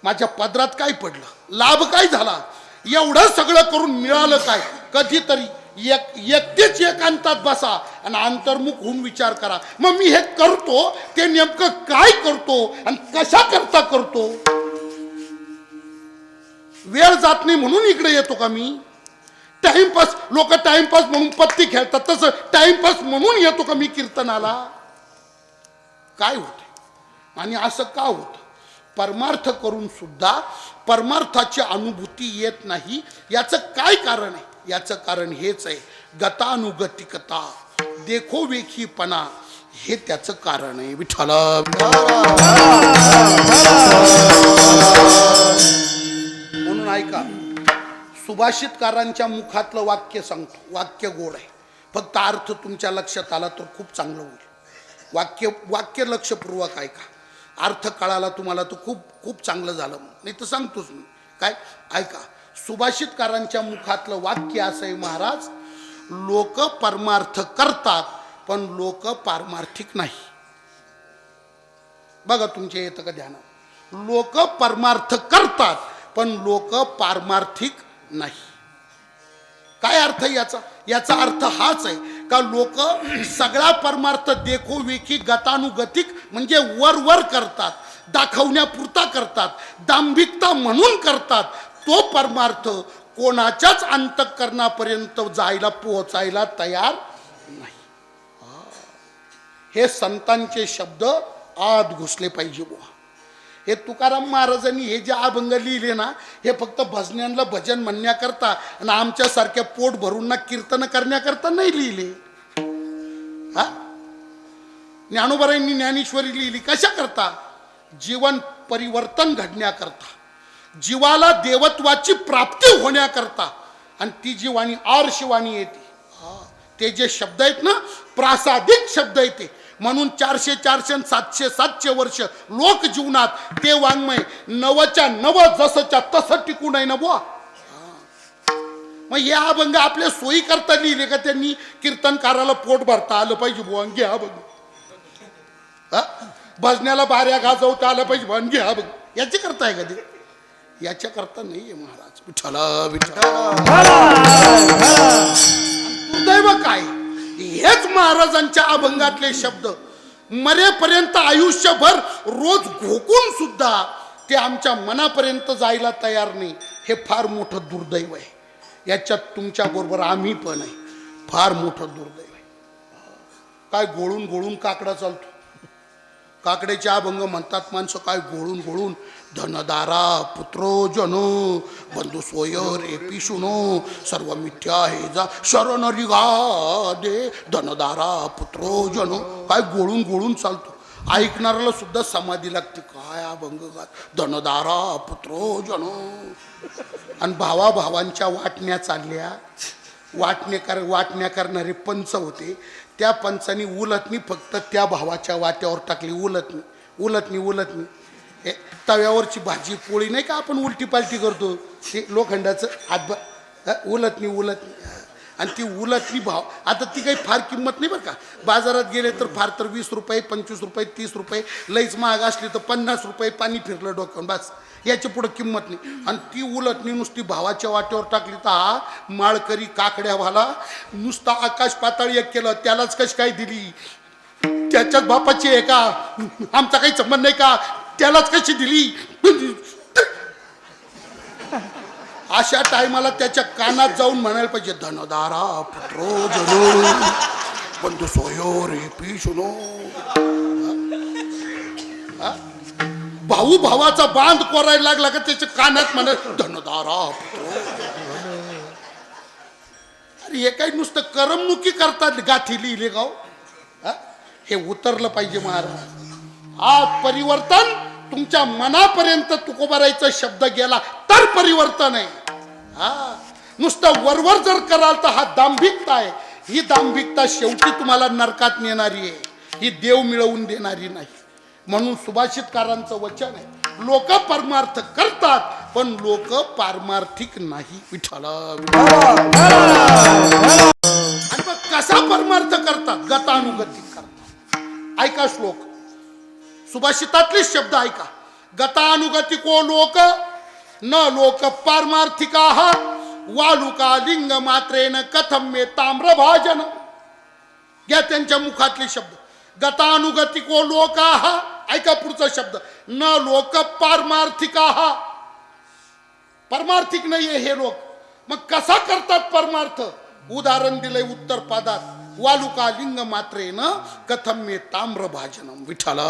माझ्या पदरात काय पडलं? लाभ काय झाला? एवढं सगळं करून मिळालं काय? कधीतरी एकटेच एकांतात बसा आणि अंतर्मुख होऊन विचार करा. मग मी हे करतो ते नेमकं काय करतो आणि कशा करता करतो? वेळ जात नाही म्हणून इकडे येतो का मी? टाइमपास, लोक टाइमपास म्हणून पत्ती खेळतात, तसं टाइमपास म्हणून येतो का मी कीर्तनाला? काय होते आणि असं का होतं? परमार्थ करून सुद्धा परमार्थाची अनुभूती येत नाही. याचं काय कारण आहे? याचं कारण हेच आहे, गतानुगतिकता, देखो वेखीपणा. हे त्याचं कारण आहे. विठ्ठल म्हणून ऐका, सुभाषितकारांच्या मुखातलं वाक्य सांगतो. वाक्य गोड आहे, फक्त अर्थ तुमच्या लक्षात आला तर खूप चांगलं होईल. वाक्य लक्षपूर्वक ऐका. अर्थ कळाला तुम्हाला तर खूप खूप चांगलं झालं, नाही तर सांगतोच मी. काय ऐका, सुभाषितकारांच्या मुखातलं वाक्य असं आहे, महाराज, लोक परमार्थ करतात पण लोक पारमार्थिक नाही. बघा तुमच्या येतं का ध्यानात, लोक परमार्थ करतात पण लोक पारमार्थिक नाही. काय अर्थ याचा? याचा अर्थ हाच आहे का लोक सगळा परमार्थ देखोविखी गतानुगतिक म्हणजे वर करतात, दाखवण्यापुरता करतात, दांभिकता म्हणून करतात. तो परमार्थ कोणाच्याच अंतःकरणापर्यंत जायला पोहोचायला तयार नाही. हे संतांचे शब्द आत घुसले पाहिजे बुवा. हे तुकाराम महाराजांनी हे जे अभंग लिहिले ना, हे फक्त भजन्यांना भजन म्हणण्याकरता आणि आमच्यासारख्या पोट भरून ना कीर्तन करण्याकरता नाही लिहिले. हा, ज्ञानोबारायांनी ज्ञानेश्वरी लिहिली कशा करता? जीवन परिवर्तन घडण्याकरता, जीवाला देवत्वाची प्राप्ती होण्याकरता. आणि ती जी वाणी आर्षवाणी येते, ते जे शब्द आहेत ना, प्रासादिक शब्द येते. म्हणून 400 700 700 वर्ष लोक जीवनात ते वाङ्मय नवच्या नव जसच्या तसं टिकून आहे ना बुवा. मग हे अभंग आपल्या सोयी करता लिहिले का त्यांनी? कीर्तनकाराला पोट भरता आलं पाहिजे बुवा, घे अभंग. भजण्याला बाऱ्या गाजवता आलं पाहिजे बुवा, घे अभंग. याची करताय का ते? याच्या करता नाहीये महाराज. विठ्ठला दुर्दैव काय, हेच महाराजांच्या अभंगातले शब्द मरेपर्यंत आयुष्यभर रोज घोकून सुद्धा ते आमच्या मनापर्यंत जायला तयार नाही. हे फार मोठं दुर्दैव आहे. याच्यात तुमच्या बरोबर आम्ही पण आहे. फार मोठं दुर्दैव आहे. काय गोळून गोळून काकडा चालतो. काकड्याचे अभंग म्हणतात माणसं काय गोळून गोळून. धनदारा पुत्रो जनो बंधू सोय रे पिशुनो सर्व मिथ्या हे जा शरण रिगा दे. धनदारा पुत्रो जनो काय गोळून गोळून चालतो. ऐकणाऱ्याला सुद्धा समाधी लागते. काय अभंग गात. धनदारा पुत्रो जनो. आणि भावाभावांच्या वाटण्या चालल्या. वाटण्या करणारे पंच होते. त्या पंचांनी उलटणी फक्त त्या भावाच्या वाट्यावर टाकली. उलटणी तव्यावरची भाजी पोळी नाही का आपण उलटी पालटी करतो, ते लोखंडाचं हात उलटणी. आणि ती उलटणी भाव आता ती काही फार किंमत नाही बरं का. बाजारात गेले तर फार तर 20 रुपये 25 रुपये 30 रुपये, लईच महाग असली तर 50 रुपये. पाणी फिरलं डोक्यावर बस, याच्या पुढं किंमत नाही. आणि ती उलटणी नुसती भावाच्या वाट्यावर टाकली तर हा माळकरी काकड्यावाला नुसता आकाश पाताळ एक केलं. त्यालाच कशी काय दिली? त्याच्याच बापाची आहे का? आमचा काही संबंध नाही का? त्यालाच कशी दिली? अशा टायमाला त्याच्या कानात जाऊन म्हणायला पाहिजे, धनदारा पुत्रो जनो बंधू सोयो रे पिशुनो. भाऊ भावाचा बांध कोरायला लागला का त्याच्या कानात म्हणा, धनदारा पुत्रो. अरे हे काही नुसतं करमणुकी करतात गाठी लिहिले गाव. हे उतरलं पाहिजे महाराज. आज परिवर्तन तुमच्या मनापर्यंत तुकोबारायचा शब्द गेला तर परिवर्तन आहे. नुसतं वरवर जर कराल तर हा दांभिकता आहे. ही दांभिकता शेवटी तुम्हाला नरकात नेणारी आहे. ही देव मिळवून देणारी नाही. म्हणून सुभाषितकारांचं वचन आहे, लोक परमार्थ करतात पण लोक पारमार्थिक नाही. विठ्ठला. आणि मग कसा परमार्थ करतात? गतानुगतिक करतात. ऐका श्लोक, सुभाषितातले शब्द ऐका. गतानुगतिको लोक न लोक पारमार्थिका वालुका लिंग मात्रेन कथम मे ताम्रभाजन. घ्या त्यांच्या मुखातले शब्द. गतानुगतिको लोका. ऐका पुढचा शब्द, न लोक पारमार्थिका. परमार्थिक नाहीये हे लोक. मग कसा करतात परमार्थ? उदाहरण दिलंय उत्तर पादात, वालुका लिंग मात्रेन कथम मे ताम्रभाजनम. विठ्ठला.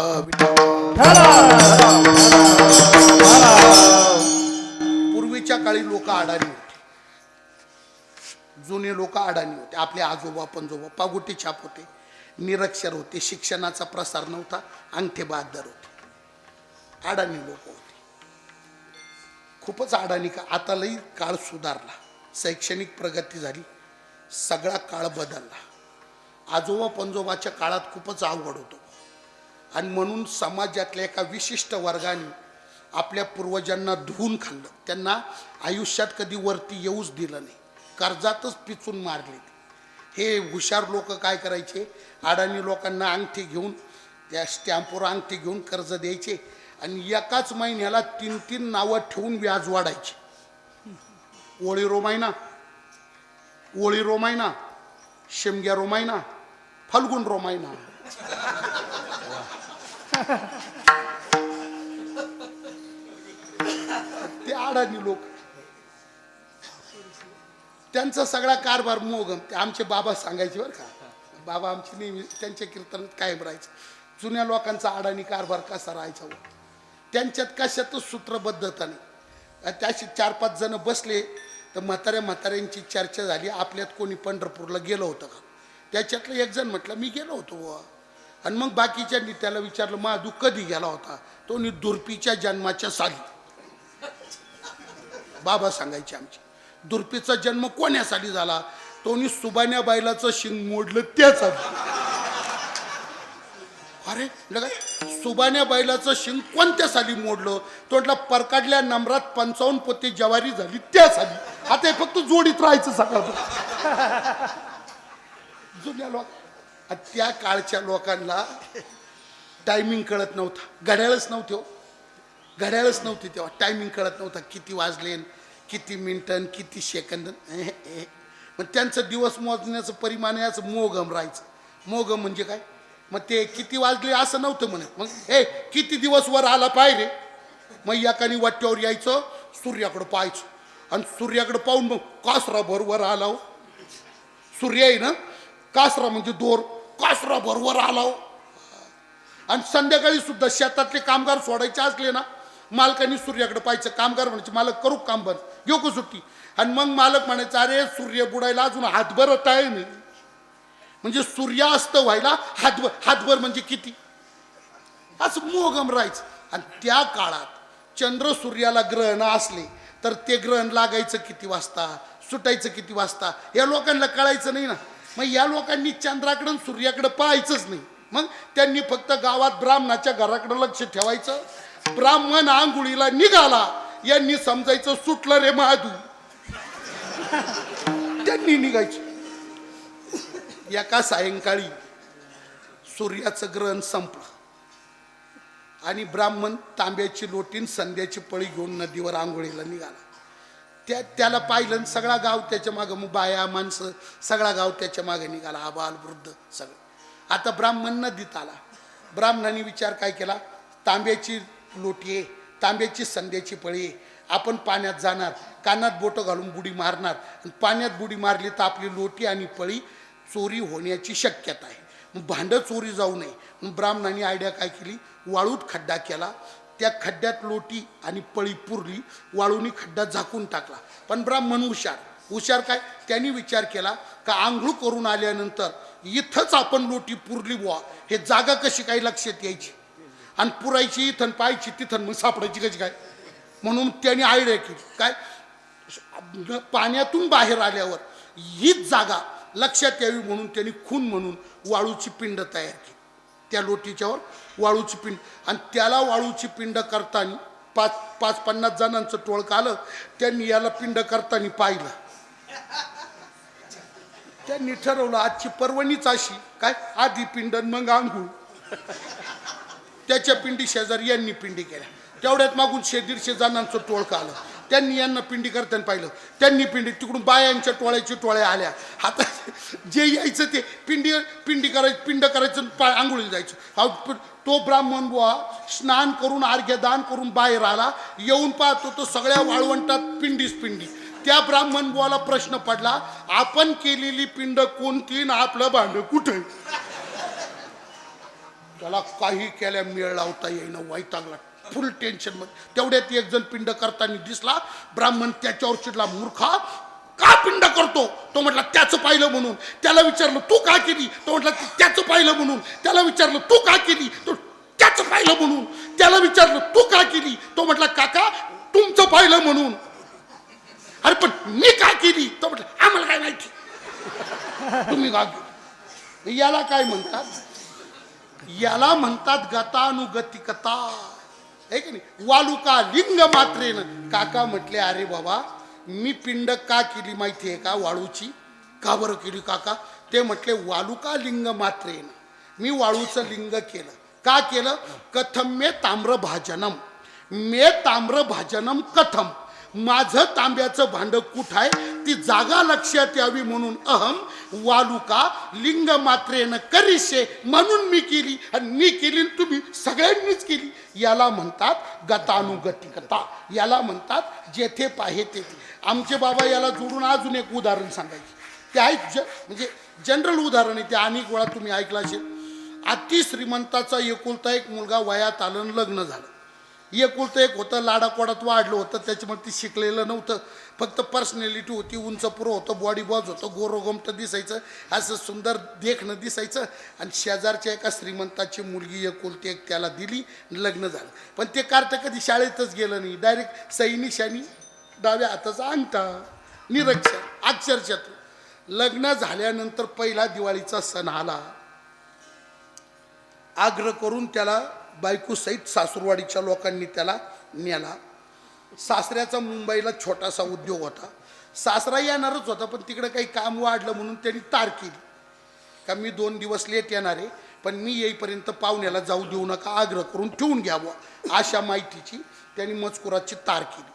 पूर्वीच्या काळी लोक अडाणी होते. जुने लोक अडाणी होते. आपले आजोबा पंजोबा पागोटी छाप होते, निरक्षर होते, शिक्षणाचा प्रसार नव्हता, अंगठे बहादर होते, अडाणी लोक होते. खूपच अडाणी. का आता लई काळ सुधारला, शैक्षणिक प्रगती झाली, सगळा काळ बदलला. आजोबा पंजोबाच्या काळात खूपच अवघड होतो. आणि म्हणून समाजातल्या एका विशिष्ट वर्गाने आपल्या पूर्वजांना धुवून खाल्लं. त्यांना आयुष्यात कधी वरती येऊच दिलं नाही, कर्जातच पिचून मारले. हे हुशार लोक काय करायचे, अडाणी लोकांना अंगठी घेऊन त्या स्टॅम्पवर अंगठी घेऊन कर्ज द्यायचे आणि एकाच महिन्याला 3-3 नावं ठेवून व्याज वाढायचे. ओळी रोमायना, ओळी रोमायना, शिमग्या रोमायना, फाल्गुन रोमायना. ते अडाणी लोक, त्यांचा सगळा कारभार मोगम. ते आमचे बाबा सांगायचे बरं का, बाबा आमची नेहमी त्यांच्या कीर्तनात कायम राहायचं. जुन्या लोकांचा अडाणी कारभार कसा राहायचा हो, त्यांच्यात कशातच सूत्रबद्धता नाही. त्याशी 4-5 जण बसले तर म्हाताऱ्यांची चर्चा झाली. आपल्यात कोणी पंढरपूरला गेलं होतं का? त्याच्यातलं एक जण म्हटलं मी गेलो होतो बुवा. आणि मग बाकीच्यांनी त्याला विचारलं महादू कधी गेला होता? तो दुर्पीच्या जन्माच्या साली. बाबा सांगायचे आमचे, दुर्पीचा जन्म कोण्या साली झाला? तो सुबान्या बैलाचं शिंग मोडलं त्याच. अरे लगा, सुबान्या बैलाचं शिंग कोणत्या साली मोडलं? तो म्हटलं परकाडल्या नंबरात 55 पोती ज्वारी झाली त्या साली. आता हे फक्त जोडीत राहायचं सकाळ. जुन्या लोक, त्या काळच्या लोकांना टायमिंग कळत नव्हता. घड्याळच नव्हते हो, घड्याळच नव्हती तेव्हा. टायमिंग कळत नव्हता, किती वाजले, किती मिनिटं, किती सेकंद. मग त्यांचं दिवस मोजण्याचं परिमाण याचं मोगम राहायचं. मोगम म्हणजे काय? मग ते किती वाजले असं नव्हतं म्हणत. मग किती दिवस वर आला पाहिजे. मग एकाने वाट्यावर यायचं, सूर्याकडं पाहायचं आणि सूर्याकडं पाहून मग कासरा भरवर आला हो. सूर्य आहे ना, कासरा म्हणजे दोर, कासरा भरवर आला हो. आणि संध्याकाळी सुद्धा शेतातले कामगार सोडायचे असले ना, मालकांनी सूर्याकडे पाहायचं. कामगार म्हणायचे मालक करू काम बंद, घेऊ का सुट्टी? आणि मग मालक म्हणायचं अरे सूर्य बुडायला अजून हातभर टाईम आहे. म्हणजे सूर्यास्त व्हायला हातभर म्हणजे किती, असं मोगम राहायचं. आणि त्या काळात चंद्र सूर्याला ग्रहण असले तर ते ग्रहण लागायचं किती वाजता, सुटायचं किती वाजता, या लोकांना कळायचं नाही ना. मग या लोकांनी चंद्राकडं सूर्याकडं पाहायचंच नाही. मग त्यांनी फक्त गावात ब्राह्मणाच्या घराकडं लक्ष ठेवायचं. ब्राह्मण आंघोळीला निघाला, यांनी समजायचं सुटलं रे महादू. त्यांनी निघायचं. एका सायंकाळी सूर्याचं ग्रहण संपलं आणि ब्राह्मण तांब्याची लोटीन संध्याची पळी घेऊन नदीवर आंघोळीला निघाला. त्याला पाहिलं, सगळा गाव त्याच्या मागं, मग बाया माणसं सगळा गाव त्याच्या मागे निघाला, आबाल वृद्ध सगळं. आता ब्राह्मण नदीत आला. ब्राह्मणाने विचार काय केला, तांब्याची लोटी आहे, तांब्याची संध्याची पळी आहे, आपण पाण्यात जाणार, कानात बोटं घालून बुडी मारणार, पाण्यात बुडी मारली तर आपली लोटी आणि पळी चोरी होण्याची शक्यता आहे. मग भांडं चोरी जाऊ नये. मग ब्राह्मणाने आयडिया काय केली, वाळूत खड्डा केला, त्या खड्ड्यात लोटी आणि पळी पुरली, वाळूनी खड्डा झाकून टाकला. पण ब्राह्मण हुशार काय, त्यांनी विचार केला का आंघोळ करून आल्यानंतर इथंच आपण लोटी पुरली बुवा, हे जागा कशी काही लक्षात यायची आणि पुरायची इथं, पाहायची तिथं, मग सापडायची कशी काय. म्हणून त्यांनी आयडिया केली काय, पाण्यातून बाहेर आल्यावर हीच जागा लक्षात यावी म्हणून त्यांनी खून म्हणून वाळूची पिंड तयार केली. त्या लोटीच्यावर वाळूची पिंड, आणि त्याला वाळूची पिंड करताना 50 जणांचं टोळकं आलं. त्यांनी याला पिंड करताना पाहिलं. त्यांनी ठरवलं आजची पर्वणीच अशी काय, आधी पिंड मग आंघोळ. त्याच्या पिंडी शेजारी यांनी पिंडी केल्या. तेवढ्यात मागून 100-150 जणांचं टोळकं आलं. त्यांनी यांना पिंडी करताना पाहिलं. त्यांनी पिंडी, तिकडून बायांच्या टोळ्या आल्या. आता जे यायचं ते पिंडी करायचं, पिंड करायचं, आंघोळीला जायचं. तो ब्राह्मण बुवा स्नान करून अर्घ्यदान करून बाहेर आला. येऊन पाहतो तो सगळ्या वाळवंटात पिंडीच पिंडी. त्या ब्राह्मण बुवाला प्रश्न पडला, आपण केलेली पिंड कोणती ना आपलं भांड कुठे? त्याला काही केल्या मेळ लावता येईना, वैतागला, फुल टेन्शन मध्ये. तेवढ्यात एक जण पिंड करताना दिसला. ब्राह्मण त्याच्यावर चिडला, मूर्खा का पिंड करतो? तो म्हटला त्याचं पाहिलं म्हणून. त्याला विचारलं तू का केली? तो म्हटला त्याचं पाहिलं म्हणून. त्याला विचारलं तू का केली? तो त्याचं पाहिलं म्हणून. त्याला विचारलं तू का केली? तो म्हटला काका तुमचं पाहिलं म्हणून. अरे पण मी का केली? तो म्हटलं आम्हाला काय माहिती, तुम्ही का केली. याला काय म्हणतात, याला म्हणतात गतानुगतिकता, आहे की नाही. वालुका लिंग मात्रेनं. काका म्हटले अरे बाबा मी पिंड का केली माहिती आहे का वाळूची? का बरं केली काका? ते म्हटले वालुका लिंग मात्रेनं, मी वाळूचं लिंग केलं. का केलं? कथम मे ताम्र भाजनम, मे ताम्र भाजनम कथम, माझं तांब्याचं भांड कुठं आहे ती जागा लक्षात यावी म्हणून अहम वालुका लिंग मात्रेनं करिष्ये, म्हणून मी केली आणि मी केली तुम्ही सगळ्यांनीच केली. याला म्हणतात गतानुगतिकता, याला म्हणतात जेथे पाहे तेथे. आमचे बाबा याला जोडून अजून एक उदाहरण सांगायचे. ते आहे म्हणजे जनरल उदाहरण आहे, ते अनेक वेळा तुम्ही ऐकलं असेल. अति श्रीमंताचा एकुलता एक मुलगा वयात आलं, लग्न झालं. एकुलतं एक होतं, लाडाकोडात वाढलं होतं, त्याच्यामुळे ती शिकलेलं नव्हतं, फक्त पर्सनॅलिटी होती, उंच पुरं होतं, बॉडी बॉज होतं, गोरोगोमटं दिसायचं, असं सुंदर देखणं दिसायचं. आणि शेजारच्या एका श्रीमंताची मुलगी एकुलती एक त्याला दिली, लग्न झालं. पण ते कार्ट कधी शाळेतच गेलं नाही, डायरेक्ट सैनिशानी डाव्या हाताचा अंगठा, निरक्षर अक्षरशः. लग्न झाल्यानंतर पहिला दिवाळीचा सण आला, आग्रह करून त्याला बायको सहित सासूरवाडीच्या लोकांनी त्याला नेला. सासऱ्याचा मुंबईला छोटासा उद्योग होता, सासरा येणारच होता, पण तिकडे काही काम वाढलं म्हणून त्यांनी तार केली का मी 2 दिवस लेट येणार आहे, पण मी येईपर्यंत पाहुण्याला जाऊ देऊ नका, आग्रह करून ठेवून घ्यावं अशा माहितीची त्यांनी मजकुराची तार केली.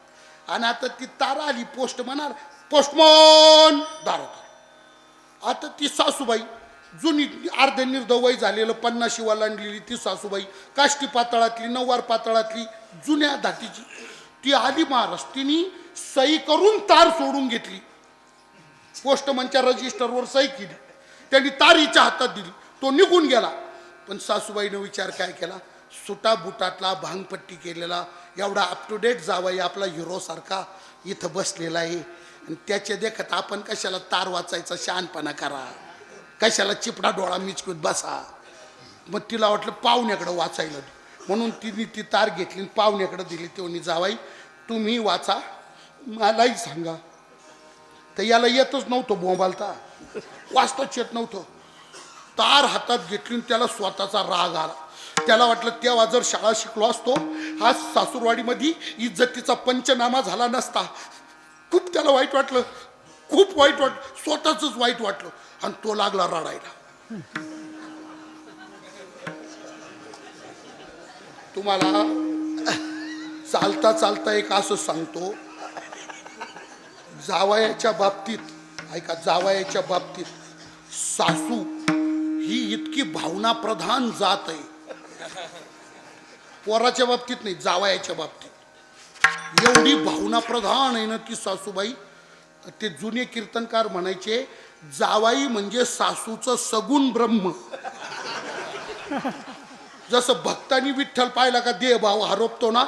आणि आता ती तार आली, पोस्ट म्हणाल पोस्टमॉन दारात. आता ती सासूबाई जुनी अर्धनिर्ध वय झालेलं 50 वालांडलेली ती सासूबाई, काष्टी पातळातली, नववार पातळातली, जुन्या धाटीची, ती आली महाराज. तिने सही करून तार सोडून घेतली, पोस्टमनच्या रजिस्टरवर सही केली, त्यांनी तार हिच्या हातात दिली, तो निघून गेला. पण सासूबाईनं विचार काय केला, सुटा बुटातला, भांगपट्टी केलेला, एवढा अप टू डेट जावाई आपला हिरो सारखा इथं बसलेला आहे, आणि त्याच्या देखत आपण कशाला तार वाचायचा शहाणपणा करा, कशाला चिपडा डोळा मिचकूत बसा. मग तिला वाटलं पाहुण्याकडं वाचायला, म्हणून तिने ती तार घेतली पाहुण्याकडे दिली. तेवढी जावाई तुम्ही वाचा, मलाही सांगा. तर याला येतच नव्हतं, बोंबालता वाचताच येत नव्हतं. तार हातात घेतली, त्याला स्वतःचा राग आला. त्याला वाटलं तेव्हा जर शाळा शिकलो असतो, हा सासूरवाडीमध्ये इज्जतीचा पंचनामा झाला नसता. खूप त्याला वाईट वाटलं, खूप वाईट वाटलं, स्वतःच वाईट वाटलं, आणि तो लागला रडायला. तुम्हाला चालता चालता एक असं सांगतो, जावयाच्या बाबतीत ऐका, जावयाच्या बाबतीत सासू ही इतकी भावना प्रधान जात आहे. पोराच्या बाबतीत नाही, जावयाच्या बाबतीत एवढी भावना प्रधान आहे ना ती सासूबाई. ते जुने कीर्तनकार म्हणायचे, जावाई म्हणजे सासूचं सगुण ब्रह्म. जसं भक्तांनी विठ्ठल पाहिला का देहभाव हरपतो ना,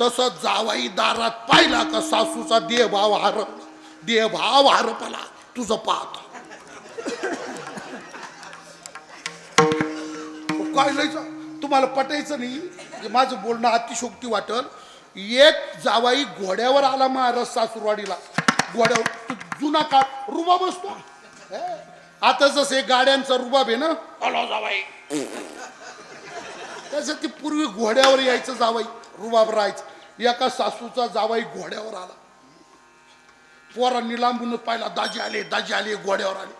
तसं जावाई दारात पाहिला का सासूचा देहभाव हरपला, देहभाव हरपला तुझं पाहत. काय लिहायचं तुम्हाला पटायचं नाही, माझं बोलणं अतिशोक्ती वाटल. एक जावाई घोड्यावर आला महाराज सासूरवाडीला, घोड्यावर जुना काळ रुबाब असतो. आता जसे गाड्यांचा रुबाब आहे ना, आला जावाई, तसं ती पूर्वी घोड्यावर यायचं जावाई, रुबाब राहायचं. एका सासूचा जावाई घोड्यावर आला, पोरांनी लांबून पाहिला, दाजी आले, दाजी आले, घोड्यावर आले.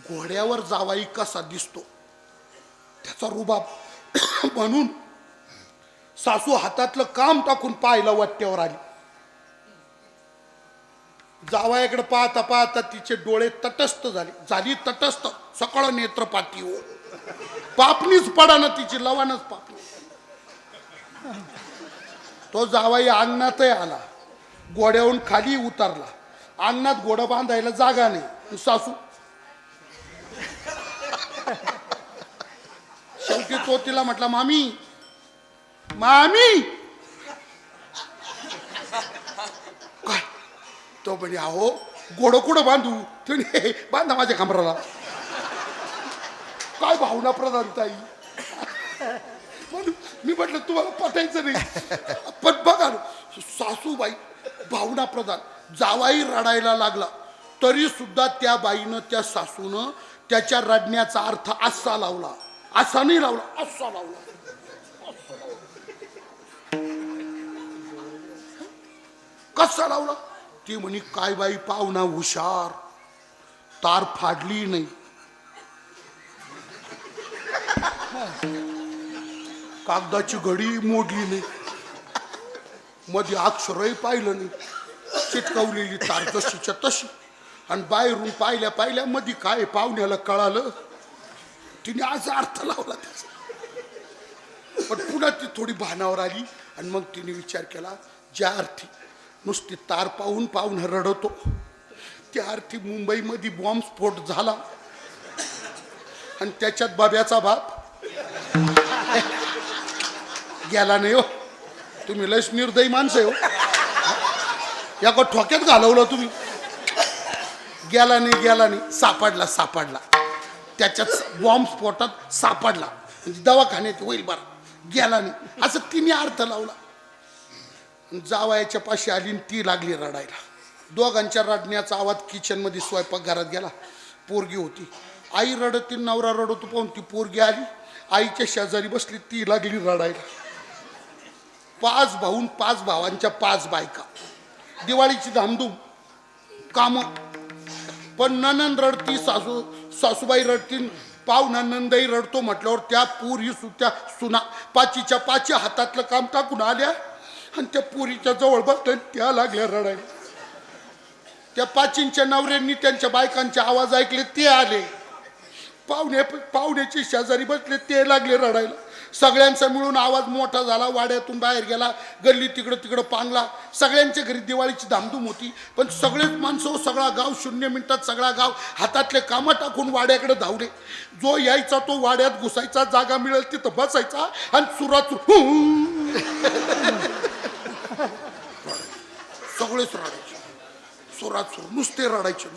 घोड्यावर जावाई कसा दिसतो त्याचा रुबाब. म्हणून सासू हातातलं काम टाकून पाहायला वाट्यावर आली. जावयाकडे पाहता पाहता तिचे डोळे तटस्थ झाली तटस्थ, सकळ नेत्रपाती हो, पापणीच पडा ना तिची, लवानच पापणी. तो जावाई अंगणातही आला, घोड्यावरून खाली उतरला, अंगणात घोडं बांधायला जागा नाही. सासू शेवटी तो तिला म्हटला, मामी मामी. काय तो म्हणे, अहो घोडं कुठं बांधू, तुम्ही बांधा माझ्या कमराला. काय भावना प्रधान ताई. म्हणून मी म्हटलं तुम्हाला पटायचं नाही, पण बघा सासूबाई भावना प्रधान. जावाई रडायला लागला तरी सुद्धा त्या बाईनं, त्या सासूनं त्याच्या रडण्याचा अर्थ असा लावला, असा नाही लावला, असा लावला. कसा लावला? ती म्हणे, काय बाई पाहुणा हुशार, तार फाडली नाही. कागदाची घडी मोडली नाही, मध्ये अक्षरही पाहिलं नाही, चिटकवलेली तार जशीच्या तशी. आणि बाहेरून पाहिल्या पाहिल्या मध्ये काय पाहुण्याला कळालं, तिने आज अर्थ लावला त्याचा. पण पुन्हा ती थोडी भानावर आली आणि मग तिने विचार केला, ज्या अर्थी नुसती तार पाहून पाहून रडतो त्या अर्थी मुंबईमध्ये बॉम्बस्फोट झाला आणि त्याच्यात बाब्याचा बाप गेला नाही. हो तुम्ही लयच निर्दयी माणसं आहे. हो या ठोक्यात घालवलं तुम्ही. गेला नाही, सापडला त्याच्यात बॉम्बस्फोटात सापडला, म्हणजे दवाखान्यात होईल बरं. गेला नाही असं तिने अर्थ लावला. जावयाच्या पाशी आली आणि ती लागली रडायला. दोघांच्या रडण्याचा आवाज किचन मध्ये स्वयंपाकघरात गेला. पोरगी होती, आई रडती, नवरा रडतो पाहून ती पोरगी आली, आईच्या शेजारी बसली, ती लागली रडायला. 5 भाऊन 5 भावांच्या 5 बायका, दिवाळीची धामधूम काम. पण ननंद रडती, सासूबाई रडती, पाहुणा नंदही रडतो म्हटल्यावर त्या पुरी त्या सुना 5च्या 5 हातातलं काम टाकून आल्या आणि त्या पुरीच्या जवळ बसल्या, त्या लागल्या रडायला. त्या 5च्या नवऱ्यांनी त्यांच्या बायकांचे आवाज ऐकले, ते आले. पाहुण्याची शेजारी बसले, ते लागले रडायला. सगळ्यांचा मिळून आवाज मोठा झाला, वाड्यातून बाहेर गेला, गल्ली तिकडं पांगला. सगळ्यांच्या घरी दिवाळीची धामधूम होती, पण सगळेच माणसं, सगळा गाव 0 मिनिटात सगळा गाव हातातले कामं टाकून वाड्याकडे धावले. जो यायचा तो वाड्यात घुसायचा, जागा मिळेल तिथं बसायचा आणि सुरात सगळेच रडायचे, सुरात नुसते रडायचे.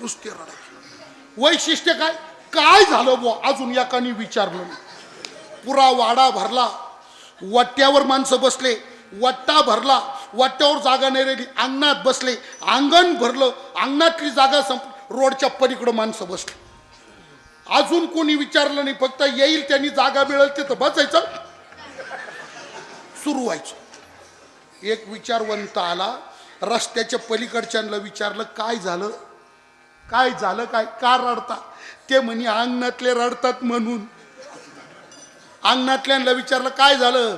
वैशिष्ट्य काय झालं बुवा अजून एकाने विचारलं नाही. पुरा वाडा भरला, वट्ट्यावर माणसं बसले, वट्टा भरला, वट्ट्यावर जागा नाही राहिली, अंगणात बसले, अंगण भरलं, अंगणातली जागा रोडच्या पलीकडं माणसं बसली. अजून कोणी विचारलं नाही, फक्त येईल त्यांनी जागा मिळेल तिथं बसायचं, सुरू व्हायचं. एक विचारवंत आला, रस्त्याच्या पलीकडच्यांना विचारलं, काय झालं, का रडता? ते म्हणे अंगणातले रडतात म्हणून. अंगणातल्यांना विचारलं, काय झालं,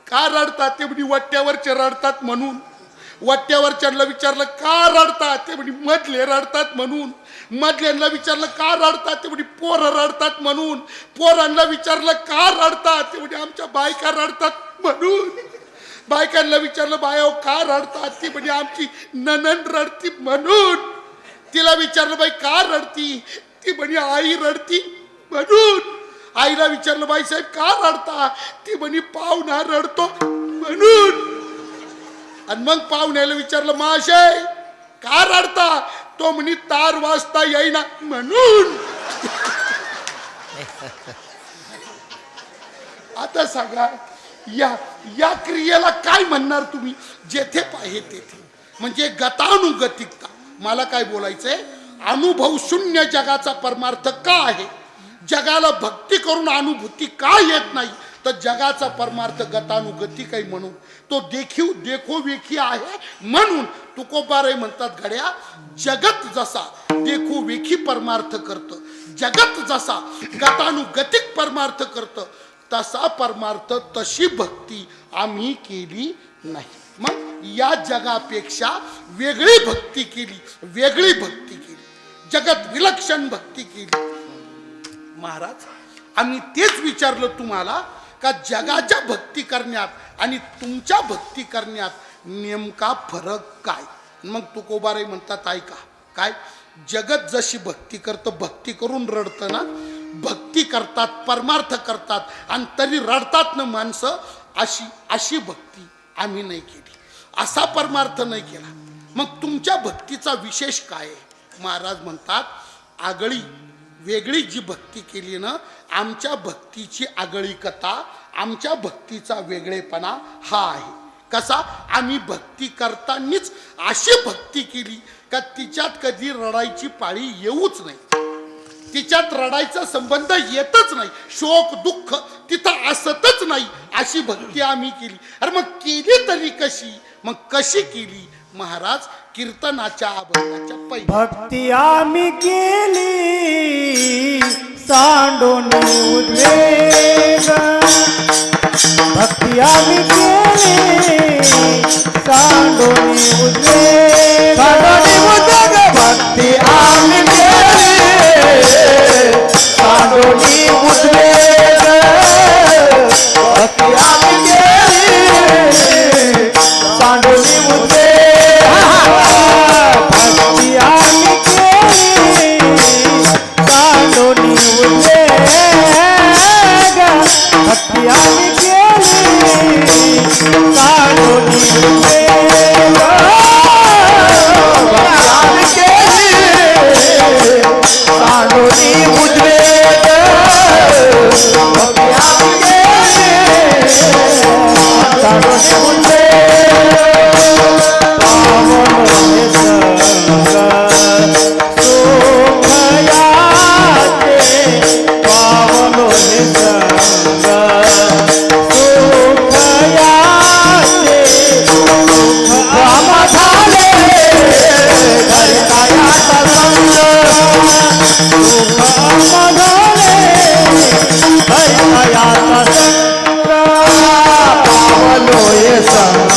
का रडतात? ते म्हणे वट्ट्यावरचे रडतात म्हणून. वट्ट्यावरच्यांना विचारलं, का रडतात? ते म्हणे मधले रडतात म्हणून. मधल्यांना विचारलं, का रडतात? ते म्हणे पोरं रडतात म्हणून. पोरांना विचारलं, का रडतात? ते म्हणे आमच्या बायका रडतात म्हणून. बायकांना विचारलं, बाया का रडतात? ती म्हणजे आमची ननंद रडती म्हणून. तिला विचारलं, बाई का रडती? ती म्हणे आई रडती म्हणून. आईला विचारलं, बाई साहेब का रडता? ती म्हणे पाहुणा रडतो म्हणून. आणि मग पाहुण्याला विचारलं, माशाय का रडता? तो म्हणे तार वाजता येईना म्हणून. आता सांगा, या क्रियेला काय म्हणणार तुम्ही? जेथे पाहे तेथे, म्हणजे गतानुगतिकता. मला काय बोलायचंय, अनुभव शून्य जगाचा परमार्थ का आहे? जगाला भक्ती करून अनुभूती का येत नाही? तर जगाचा परमार्थ गतानुगतिक आहे म्हणून, तो देखो वेखी आहे म्हणून. तुकोबाराय म्हणतात, घड्या जगत जसा देखो वेखी परमार्थ करतं, जगत जसा गतानुगतिक परमार्थ करतं, तसा परमार्थ तशी भक्ती आम्ही केली नाही. मग या जगापेक्षा वेगळी भक्ती केली, जगत विलक्षण भक्ती केली. महाराज, आम्ही तेच विचारलं तुम्हाला, का जगाच्या भक्ती करण्यात आणि तुमच्या भक्ती करण्यात नेमका फरक काय? मग तुकोबाराय म्हणतात, ऐका, काय जगत जशी भक्ती करतं, भक्ती करून रडतं ना, भक्ती करतात, परमार्थ करतात आणि तरी रडतात ना माणसं, अशी भक्ती आम्ही नाही केली, असा परमार्थ नाही केला. मग तुमच्या भक्तीचा विशेष काय आहे? महाराज म्हणतात, आगळी वेगळी जी भक्ती केली ना, आमच्या भक्तीची आगळी कथा, आमच्या भक्तीचा वेगळेपणा हा आहे. कसा? आम्ही भक्ती करतानीच अशी भक्ती केली का तिच्यात कधी रडायची पाळी येऊच नाही, तिच्यात रडायचा संबंध येतच नाही, शोक दुःख तिथं असतच नाही, अशी भक्ती आम्ही केली. अरे मग केली तरी कशी? मग कशी केली? महाराज कीर्तनाच्या अभंगाच्या पहिली भक्ती आम्ही केली सांडून उद्वेग भक्ती आम्ही केली सांडोनी उद्वेग सांडोनी उद्वेग भक्ती आम्ही केली सांडोनी उद्वेग भक्ती आम्ही केली सांडोनी उद्वेग भक्ती आम्ही केली सांडोनी उद्वेग भक्ती आम्ही केली सांडोनी उद्वेग आम्ही केली सांडोनी उद्वेग भक्ती आम्ही केली सांडोनी उद्वेग पावन हे संग सुख याचे पावन हे संग सुख याचे राम झाले घरी कायाचा संग पावलो ये संग